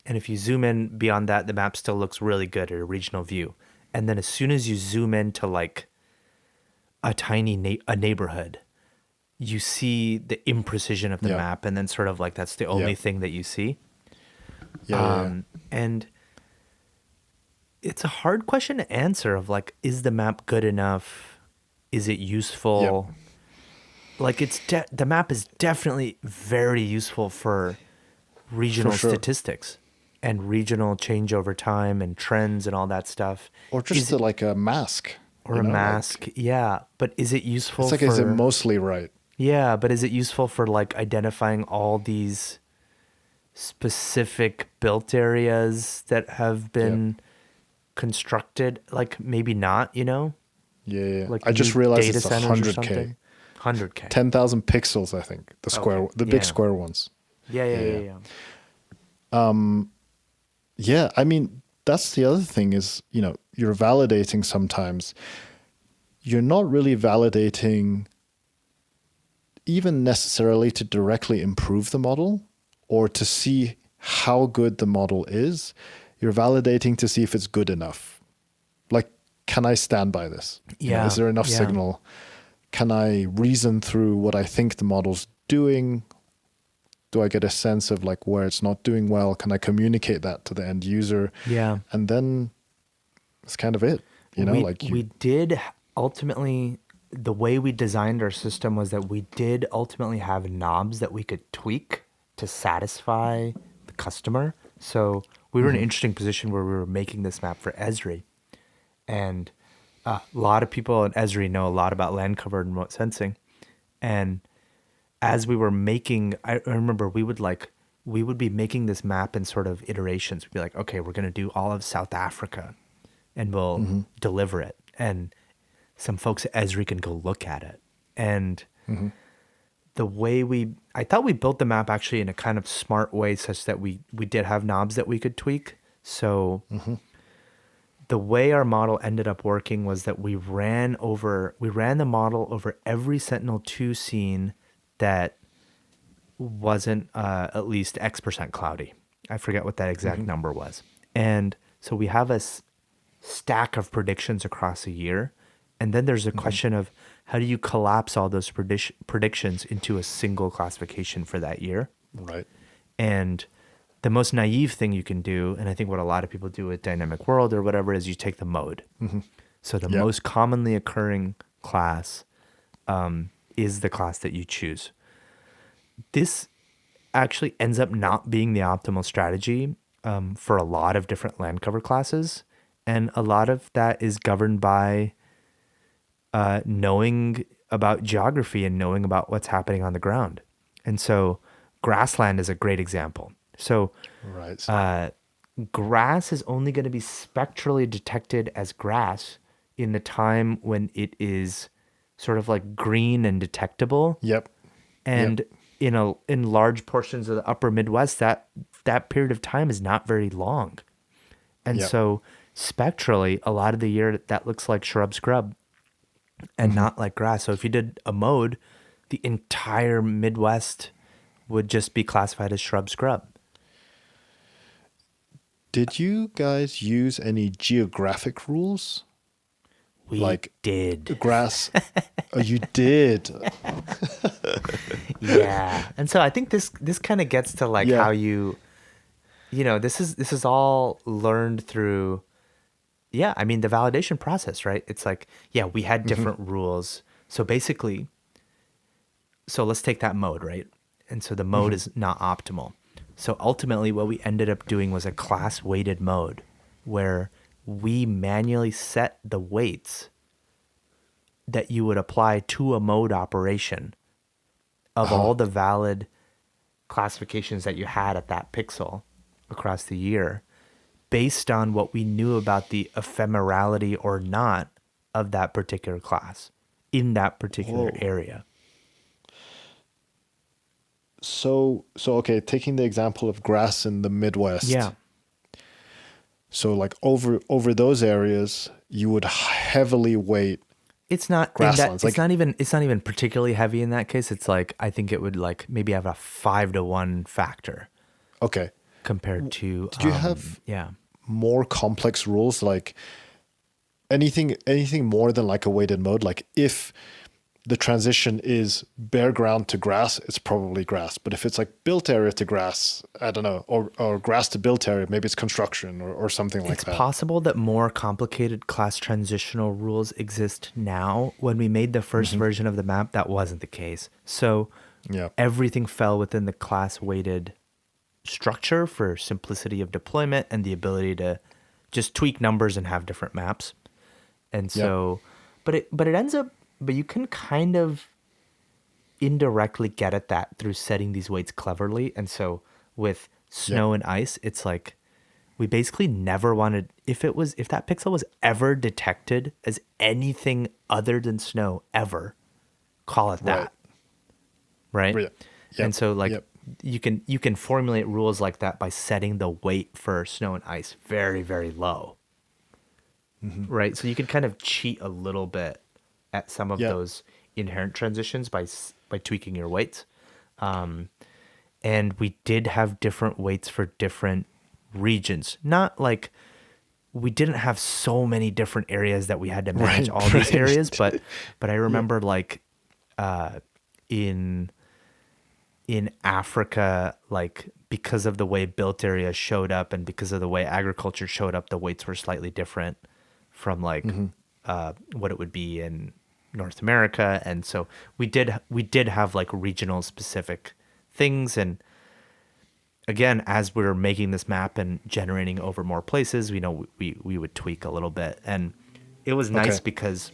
And if you zoom in beyond that, the map still looks really good at a regional view. And then as soon as you zoom into like a tiny a neighborhood, you see the imprecision of the Yeah. map, and then sort of like that's the Yeah. only thing that you see. Yeah. And it's a hard question to answer of like, is the map good enough? Is it Yeah. useful? Like the map is definitely very useful for For regional sure. statistics and regional change over time and trends and all that stuff. Or just Is it, like a mask, or a like mask? Yeah, but is it useful it's like, is it for mostly right? yeah, but is it useful for like identifying all these specific built areas that have Yeah. been constructed? Like maybe not, Yeah. Yeah. like I just new realized data it's centers or 100K. something. 100K. 10,000 pixels, I think. Okay. The big Yeah. square ones. Yeah, yeah, Yeah. yeah, Yeah. yeah. Yeah. I mean, that's the other thing is, you're validating sometimes. You're not really validating even necessarily to directly improve the model or to see how good the model is. You're validating to see if it's good enough. Like, can I stand by this? Yeah. Is there enough Yeah. signal? Can I reason through what I think the model's doing? Do I get a sense of like where it's not doing well? Can I communicate that to the end user? Yeah. And then that's kind of it. We did ultimately, the way we designed our system was that we did ultimately have knobs that we could tweak to satisfy the customer. So we were in an interesting position where we were making this map for Esri. And a lot of people in Esri know a lot about land cover and remote sensing. And as we were making, I remember we would be making this map in sort of iterations. We'd be like, okay, we're going to do all of South Africa and we'll deliver it. And some folks at Esri can go look at it. And the way I thought we built the map actually in a kind of smart way such that we did have knobs that we could tweak. So the way our model ended up working was that we ran the model over every Sentinel-2 scene that wasn't at least X% cloudy. I forget what that exact number was. And so we have a stack of predictions across a year. And then there's a question of how do you collapse all those predictions into a single classification for that year? Right. And the most naive thing you can do, and I think what a lot of people do with Dynamic World or whatever, is you take the mode. So the Yeah. most commonly occurring class is the class that you choose. This actually ends up not being the optimal strategy for a lot of different land cover classes. And a lot of that is governed by knowing about geography and knowing about what's happening on the ground. And so grassland is a great example. So Right. grass is only going to be spectrally detected as grass in the time when it is sort of like green and detectable. Yep. And in large portions of the upper Midwest, that period of time is not very long. And Yep. so spectrally, a lot of the year that looks like shrub scrub and not like grass. So if you did a mode, the entire Midwest would just be classified as shrub scrub. Did you guys use any geographic rules? We Like did. grass? Oh, you did. Yeah. And so I think this kind of gets to like Yeah. how this is all learned through I mean the validation process, right? It's like, yeah, we had different rules. So basically, so let's take that mode, right? And so the mode is not optimal. So ultimately what we ended up doing was a class weighted mode where we manually set the weights that you would apply to a mode operation of all the valid classifications that you had at that pixel across the year based on what we knew about the ephemerality or not of that particular class in that particular Whoa. area. So okay, taking the example of grass in the Midwest. Yeah. So like over those areas, you would heavily weight It's not in that, grasslands. it's Like, not even particularly heavy in that case. It's like I think it would like maybe have a 5-to-1 factor okay. compared to Did you have yeah. more complex rules? Like anything more than like a weighted mode? Like if the transition is bare ground to grass, it's probably grass. But if it's like built area to grass, I don't know, or grass to built area, maybe it's construction or something like It's that. possible that more complicated class transitional rules exist now. When we made the first version of the map, that wasn't the case. So Yeah. everything fell within the class weighted structure for simplicity of deployment and the ability to just tweak numbers and have different maps. And so, but it ends up, but you can kind of indirectly get at that through setting these weights cleverly. And so with snow and ice, it's like we basically never wanted, if that pixel was ever detected as anything other than snow ever, call it that. Right. Yeah. Yep. And so like Yep. you can formulate rules like that by setting the weight for snow and ice very, very low. Right. So you can kind of cheat a little bit at some of Yep. those inherent transitions by tweaking your weights. And we did have different weights for different regions. Not like we didn't have so many different areas that we had to manage Right, all these right. areas, but I remember like in Africa, like because of the way built area showed up and because of the way agriculture showed up, the weights were slightly different from like what it would be in North America. And so we did have like regional specific things. And again, as we were making this map and generating over more places, we would tweak a little bit. And it was nice Okay. because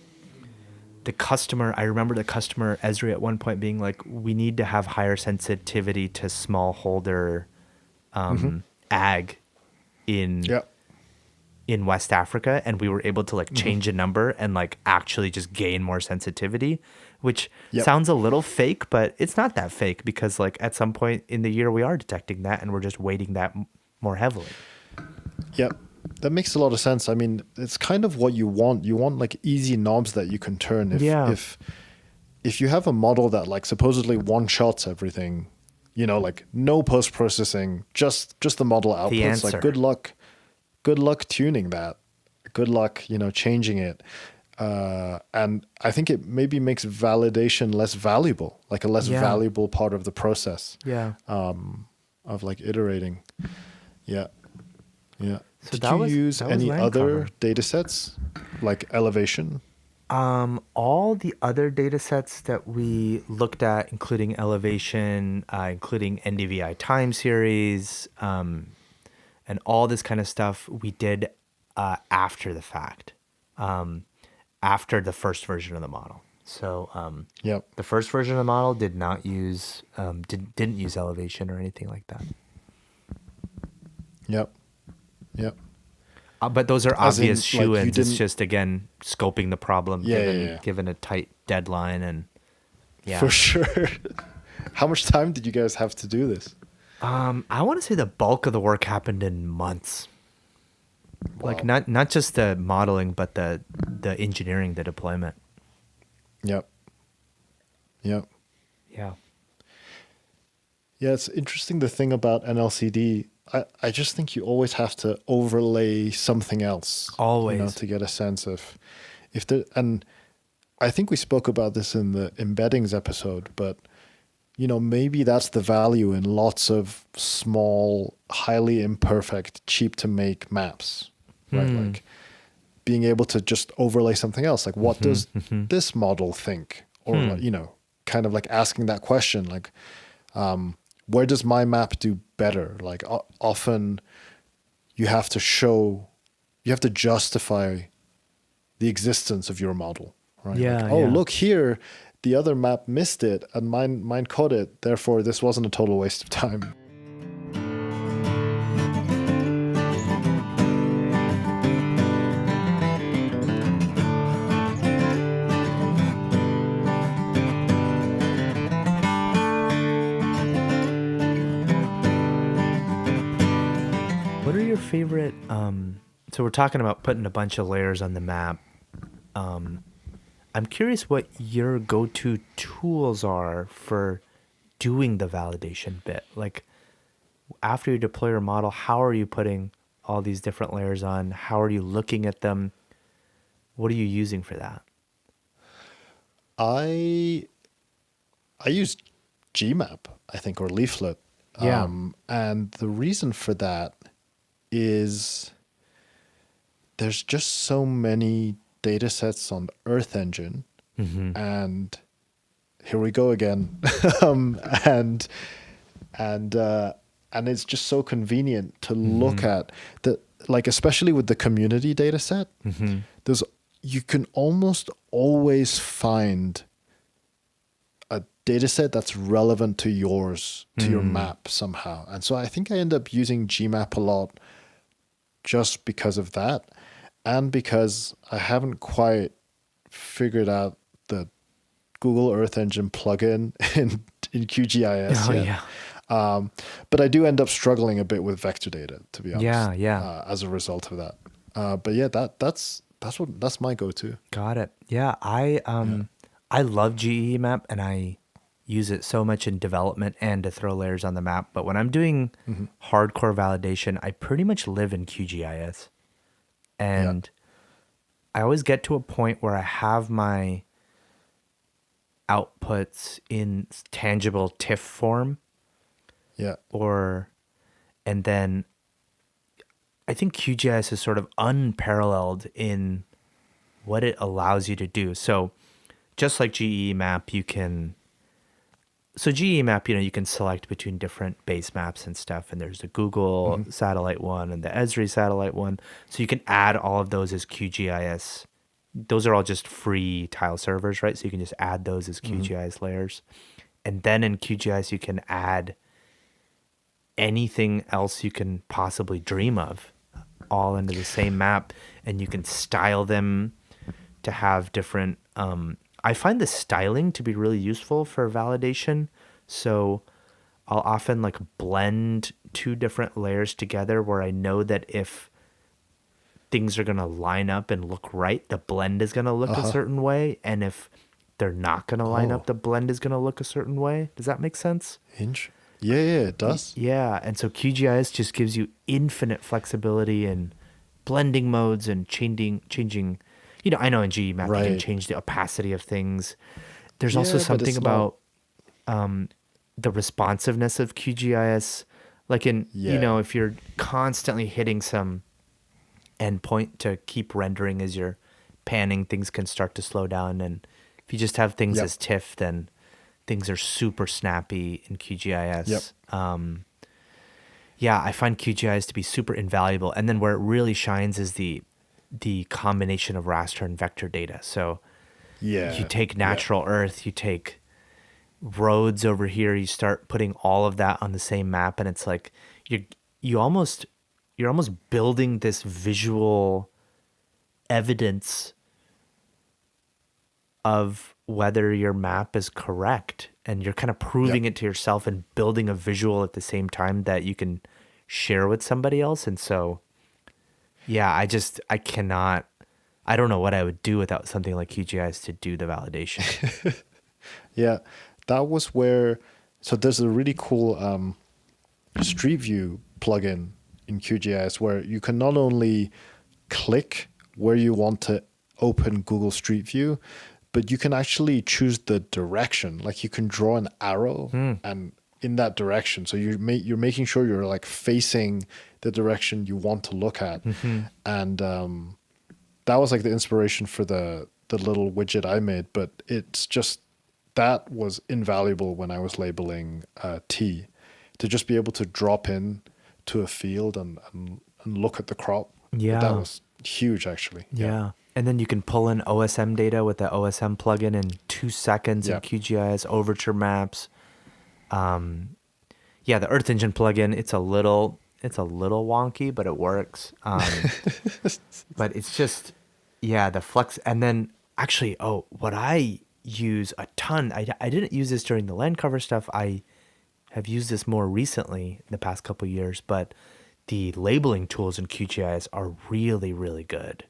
I remember the customer Esri at one point being like, we need to have higher sensitivity to smallholder ag in Yep. in West Africa, and we were able to like change a number and like actually just gain more sensitivity, which Yep. sounds a little fake, but it's not that fake because like at some point in the year we are detecting that and we're just weighting that more heavily. Yep. That makes a lot of sense. I mean, it's kind of what you want. You want like easy knobs that you can turn. If you have a model that like supposedly one shots everything, like no post processing, just the model outputs. answer. Like good luck tuning that. Good luck, changing it. And I think it maybe makes validation less valuable, like a less Yeah. valuable part of the process Yeah. of like iterating. Yeah. Yeah. So Did that you was- use that was any land other cover. data sets like elevation? All the other data sets that we looked at, including elevation, including NDVI time series, and all this kind of stuff, we did after the fact, after the first version of the model. So Yep. the first version of the model did not use, didn't use elevation or anything like that. Yep. Yep. But those are As in, obvious like, you shoe-ins. It's didn't- just, again, scoping the problem, Yeah, yeah, yeah. given a tight deadline. And yeah. For sure. How much time did you guys have to do this? I want to say the bulk of the work happened in months. Like Wow. not just the modeling, but the engineering, the deployment. Yep. Yep. Yeah. Yeah, it's interesting the thing about NLCD. I just think you always have to overlay something else, Always. to get a sense of if there, and I think we spoke about this in the embeddings episode, but maybe that's the value in lots of small, highly imperfect, cheap to make maps, right? Hmm. Like being able to just overlay something else. Like, what does this model think? Or, Hmm. like, kind of like asking that question, like, where does my map do better? Like, often you have to justify the existence of your model, right? Like, Yeah, oh, yeah. look here, the other map missed it and mine caught it. Therefore, this wasn't a total waste of time. What are your favorite so we're talking about putting a bunch of layers on the map. I'm curious what your go-to tools are for doing the validation bit. Like after you deploy your model, how are you putting all these different layers on? How are you looking at them? What are you using for that? I I use Gmap, I think, or Leaflet. Yeah. And the reason for that is there's just so many data sets on the Earth Engine. Mm-hmm. And here we go again. um, and and uh, and it's just so convenient to look Mm-hmm. at the, like, especially with the community data set. Mm-hmm. There's You can almost always find a data set that's relevant to yours, to your Mm. map somehow. And so I think I end up using Gmap a lot just because of that, and because I haven't quite figured out the Google Earth Engine plugin in QGIS Oh yet. yeah. But I do end up struggling a bit with vector data, to be honest, Yeah, yeah. as a result of that. But yeah, that's my go-to. Got it. Yeah, Yeah. I love GE map and I use it so much in development and to throw layers on the map, but when I'm doing Hmm. hardcore validation, I pretty much live in QGIS. Yeah. And I always get to a point where I have my outputs in tangible TIFF form Yeah. or and then I think QGIS is sort of unparalleled in what it allows you to do. So just like GE map, GE map, you can select between different base maps and stuff. And there's the Google Hmm. satellite one and the Esri satellite one. So you can add all of those as QGIS. Those are all just free tile servers, right? So you can just add those as Hmm. QGIS layers. And then in QGIS, you can add anything else you can possibly dream of all into the same map. And you can style them to have different I find the styling to be really useful for validation. So I'll often like blend two different layers together where I know that if things are going to line up and look right, the blend is going to look a Uh-huh. certain way, and if they're not going to line up, Oh, the blend is going to look a certain way. Does that make sense? yeah, yeah, it does. Yeah, and so QGIS just gives you infinite flexibility in blending modes and changing. I know in GE map you can Right. change the opacity of things. There's also Yeah, but something it's not. about the responsiveness of QGIS. Like Yeah. if you're constantly hitting some endpoint to keep rendering as you're panning, things can start to slow down. And if you just have things Yep. as TIFF, then things are super snappy in Yep. QGIS. Yeah, I find QGIS to be super invaluable. And then where it really shines is the combination of raster and vector data. So you Yeah. take Yeah. natural earth, you take roads over here, you start putting all of that on the same map, and it's like you you almost you're almost building this visual evidence of whether your map is correct, and you're kind of proving Yep. it to yourself and building a visual at the same time that you can share with somebody else. And so, yeah, I cannot, I don't know what I would do without something like QGIS to do the validation. Yeah, that was where. So there's a really cool Street View plugin in QGIS where you can not only click where you want to open Google Street View, but you can actually choose the direction. Like you can draw an arrow and in that direction. So you're making sure you're like facing the direction you want to look at, and that was like the inspiration for the little widget I made. But it's just that was invaluable when I was labeling tea, to just be able to drop in to a field and look at the crop. That Yeah. was huge, actually. Yeah. Yeah. And then you can pull in OSM data with the OSM plugin in 2 seconds in Yeah. QGIS, Overture maps. Yeah, the Earth Engine plugin, it's a little wonky, but it works. But it's just, yeah, the flex. And then actually, oh, what I use a ton, I didn't use this during the land cover stuff. I have used this more recently in the past couple of years, but the labeling tools in QGIS are really, really good.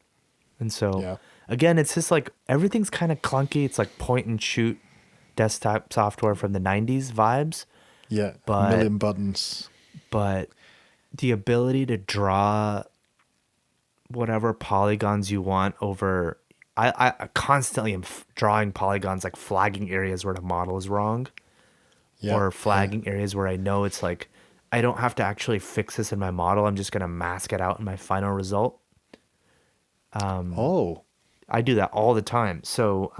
And so, Yeah. again, it's just like everything's kind of clunky. It's like point and shoot desktop software from the 90s vibes, Yeah. A but million buttons. but the ability to draw whatever polygons you want over, I constantly am drawing polygons, like flagging areas where the model is wrong, Yeah. or Yeah. flagging areas where I know it's like I don't have to actually fix this in my model. I'm just gonna mask it out in my final result. Oh, I do that all the time. So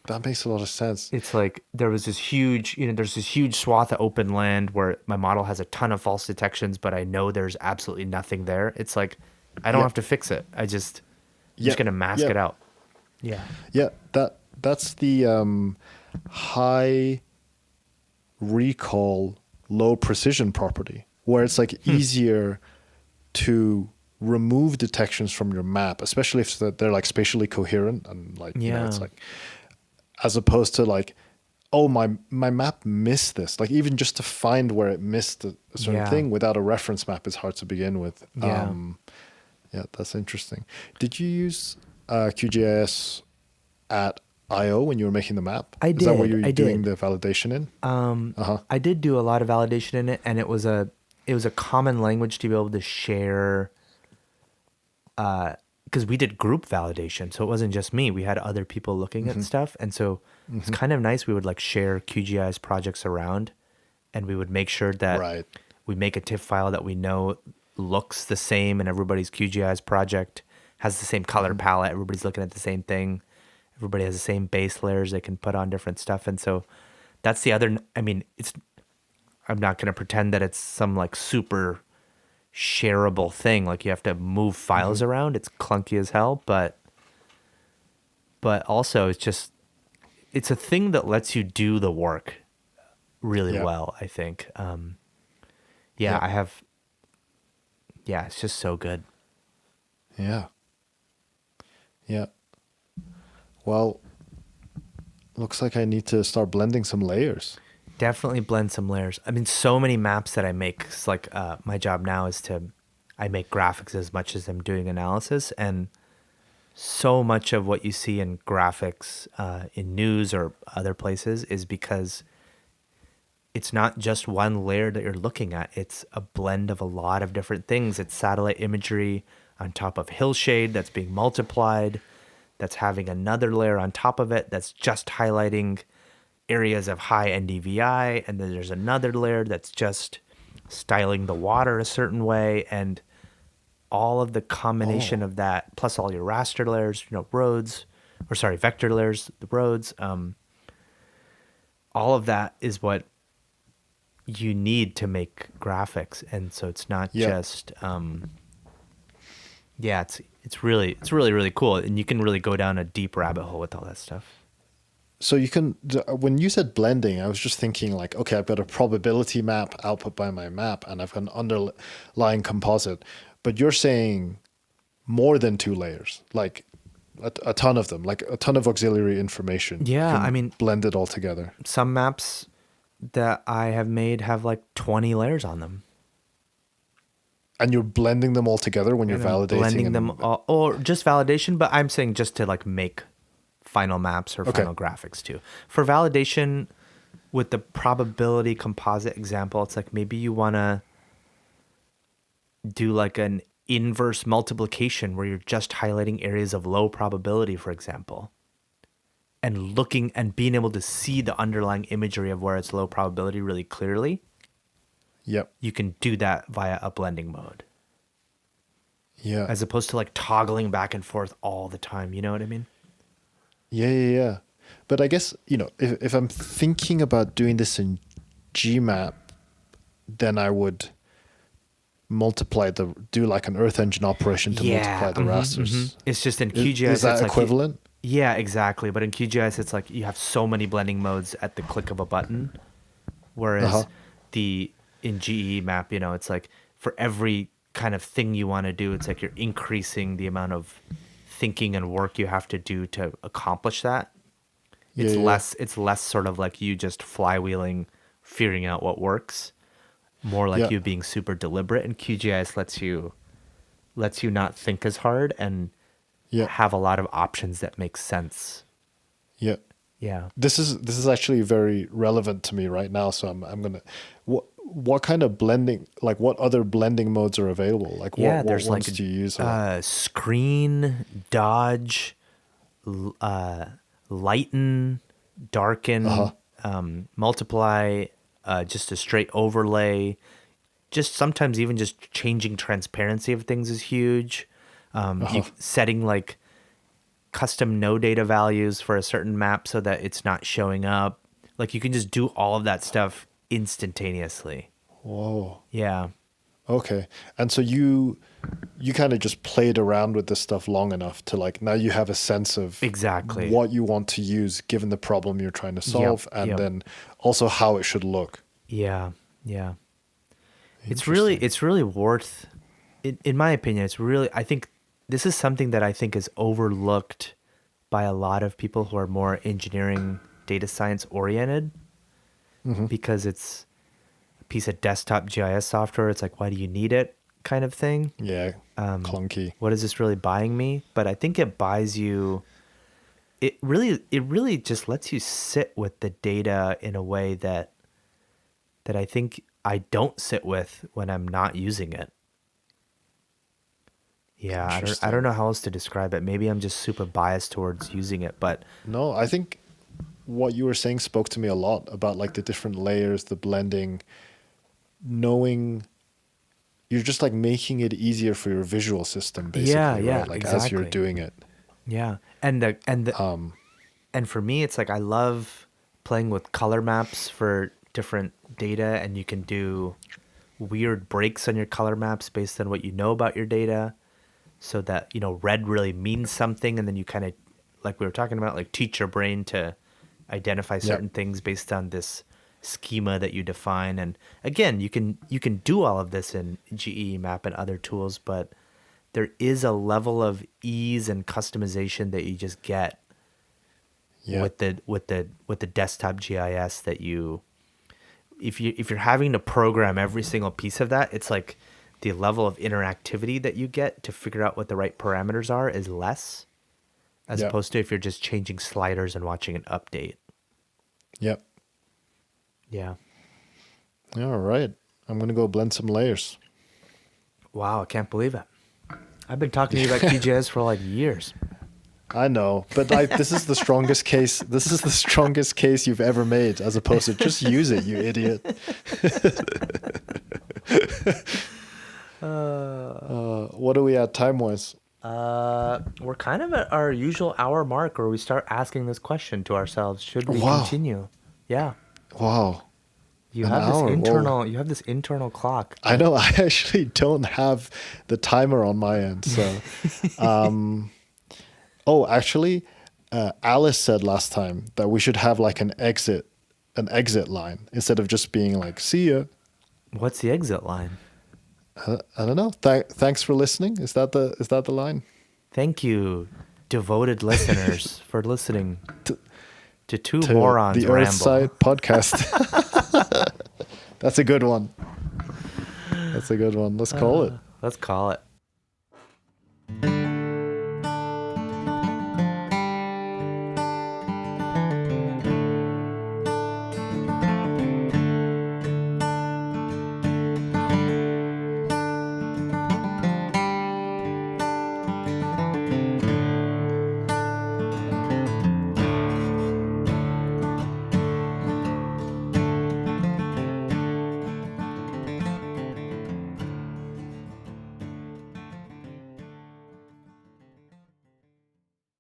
that makes a lot of sense. it's like there was this huge, there's this huge swath of open land where my model has a ton of false detections, but I know there's absolutely nothing there. It's like I don't Yeah. have to fix it. I'm just Yeah. gonna mask Yeah. it out. Yeah. Yeah. That's the high recall, low precision property, where it's like easier to remove detections from your map, especially if they're like spatially coherent and like, it's Yeah. like, as opposed to like, oh, my map missed this. Like even just to find where it missed a certain Yeah. thing without a reference map is hard to begin with. Yeah. Yeah, that's interesting. Did you use QGIS at I/O when you were making the map? I Is that where did. you're I doing did. the validation in? Uh-huh. I did do a lot of validation in it, and it was a common language to be able to share, because we did group validation, so it wasn't just me. We had other people looking at stuff, and so it's kind of nice. We would like share QGIS projects around, and we would make sure that Right. we make a TIFF file that we know looks the same, and everybody's QGIS project has the same color palette. Everybody's looking at the same thing. Everybody has the same base layers they can put on different stuff, and so that's the other. I mean, it's. I'm not going to pretend that it's some like super shareable thing. Like you have to move files around. It's clunky as hell, but also it's a thing that lets you do the work really Yeah. well, I think. Yeah. I have. Yeah, it's just so good. Yeah. Yeah. Well, looks like I need to start blending some layers. Definitely blend some layers. I mean, so many maps that I make. It's like my job now is I make graphics as much as I'm doing analysis, and so much of what you see in graphics in news or other places is because it's not just one layer that you're looking at. It's a blend of a lot of different things. It's satellite imagery on top of hillshade that's being multiplied, that's having another layer on top of it that's just highlighting areas of high NDVI, and then there's another layer that's just styling the water a certain way, and all of the combination of that, plus all your raster layers, roads, or sorry, vector layers, the roads, all of that is what you need to make graphics. And so it's not Yeah. just it's really really cool, and you can really go down a deep rabbit hole with all that stuff. So you can, when you said blending, I was just thinking like, okay, I've got a probability map output by my map, and I've got an underlying composite. But you're saying more than two layers. Like a ton of them, like a ton of auxiliary information. You Yeah, I can mean, blend it all together. some maps that I have made have like 20 layers on them. And you're blending them all together when you're And I'm validating blending them and all, or just validation, but I'm saying just to like make final maps or okay. final graphics too. For validation, with the probability composite example, it's like maybe you want to do like an inverse multiplication where you're just highlighting areas of low probability, for example, and looking and being able to see the underlying imagery of where it's low probability really clearly. Yep. You can do that via a blending mode Yeah. as opposed to like toggling back and forth all the time. You know what I mean? Yeah. But I guess, if I'm thinking about doing this in GMap, then I would do like an Earth Engine operation to multiply the rasters. It's just in Is, QGIS. is that it's like equivalent? yeah, exactly. But in QGIS, it's like you have so many blending modes at the click of a button. Whereas Uh-huh. in GE map, it's like for every kind of thing you want to do, it's like you're increasing the amount of thinking and work you have to do to accomplish that. It's Yeah. less sort of like you just flywheeling, figuring out what works. More like Yeah. you being super deliberate, and QGIS lets you not think as hard and Yeah. have a lot of options that make sense. Yeah. Yeah. This is actually very relevant to me right now. So I'm gonna. What kind of blending? Like, what other blending modes are available? Like, what There's ones like do you use? A lot? screen, dodge, lighten, darken, multiply, just a straight overlay. Just sometimes even just changing transparency of things is huge. Setting like custom no data values for a certain map so that it's not showing up. Like you can just do all of that stuff instantaneously. Whoa. Yeah. Okay. And so you kind of just played around with this stuff long enough to like now you have a sense of Exactly. what you want to use given the problem you're trying to solve and yep. then also how it should look. Yeah. Yeah. Interesting. It's really worth, in my opinion, I think this is something that I think is overlooked by a lot of people who are more engineering data science oriented because it's a piece of desktop GIS software. It's like, why do you need it kind of thing? Yeah. Clunky. What is this really buying me? But I think it buys you, it really just lets you sit with the data in a way that I think I don't sit with when I'm not using it. Yeah, I don't Interesting. know how else to describe it. Maybe I'm just super biased towards using it, but No, I think what you were saying spoke to me a lot about like the different layers, the blending, knowing you're just like making it easier for your visual system basically, yeah, right? Like as you're exactly. doing it. Yeah. And for me it's like I love playing with color maps for different data, and you can do weird breaks on your color maps based on what you know about your data, so that red really means something, and then you kind of, like we were talking about, like teach your brain to identify certain things based on this schema that you define. And again, you can do all of this in GE map and other tools, but there is a level of ease and customization that you just get with the desktop GIS that if you're having to program every single piece of that, it's like the level of interactivity that you get to figure out what the right parameters are is less, as opposed to if you're just changing sliders and watching an update. Yep. Yeah. All right. I'm going to go blend some layers. Wow, I can't believe it. I've been talking to you about QGIS for like years. I know, but this is the strongest case. This is the strongest case you've ever made, as opposed to just use it, you idiot. What are we at time-wise? We're kind of at our usual hour mark where we start asking this question to ourselves: should we Wow. continue? Yeah. Wow. You An have this hour, whoa. internal clock. I know. I actually don't have the timer on my end. So, oh, actually, Alice said last time that we should have like an exit line instead of just being like, "See ya." What's the exit line? I don't know. Thanks for listening. Is that the line? Thank you, devoted listeners for listening to two To morons the ramble. Earthside podcast. That's a good one. That's a good one. Let's call it. Let's call it.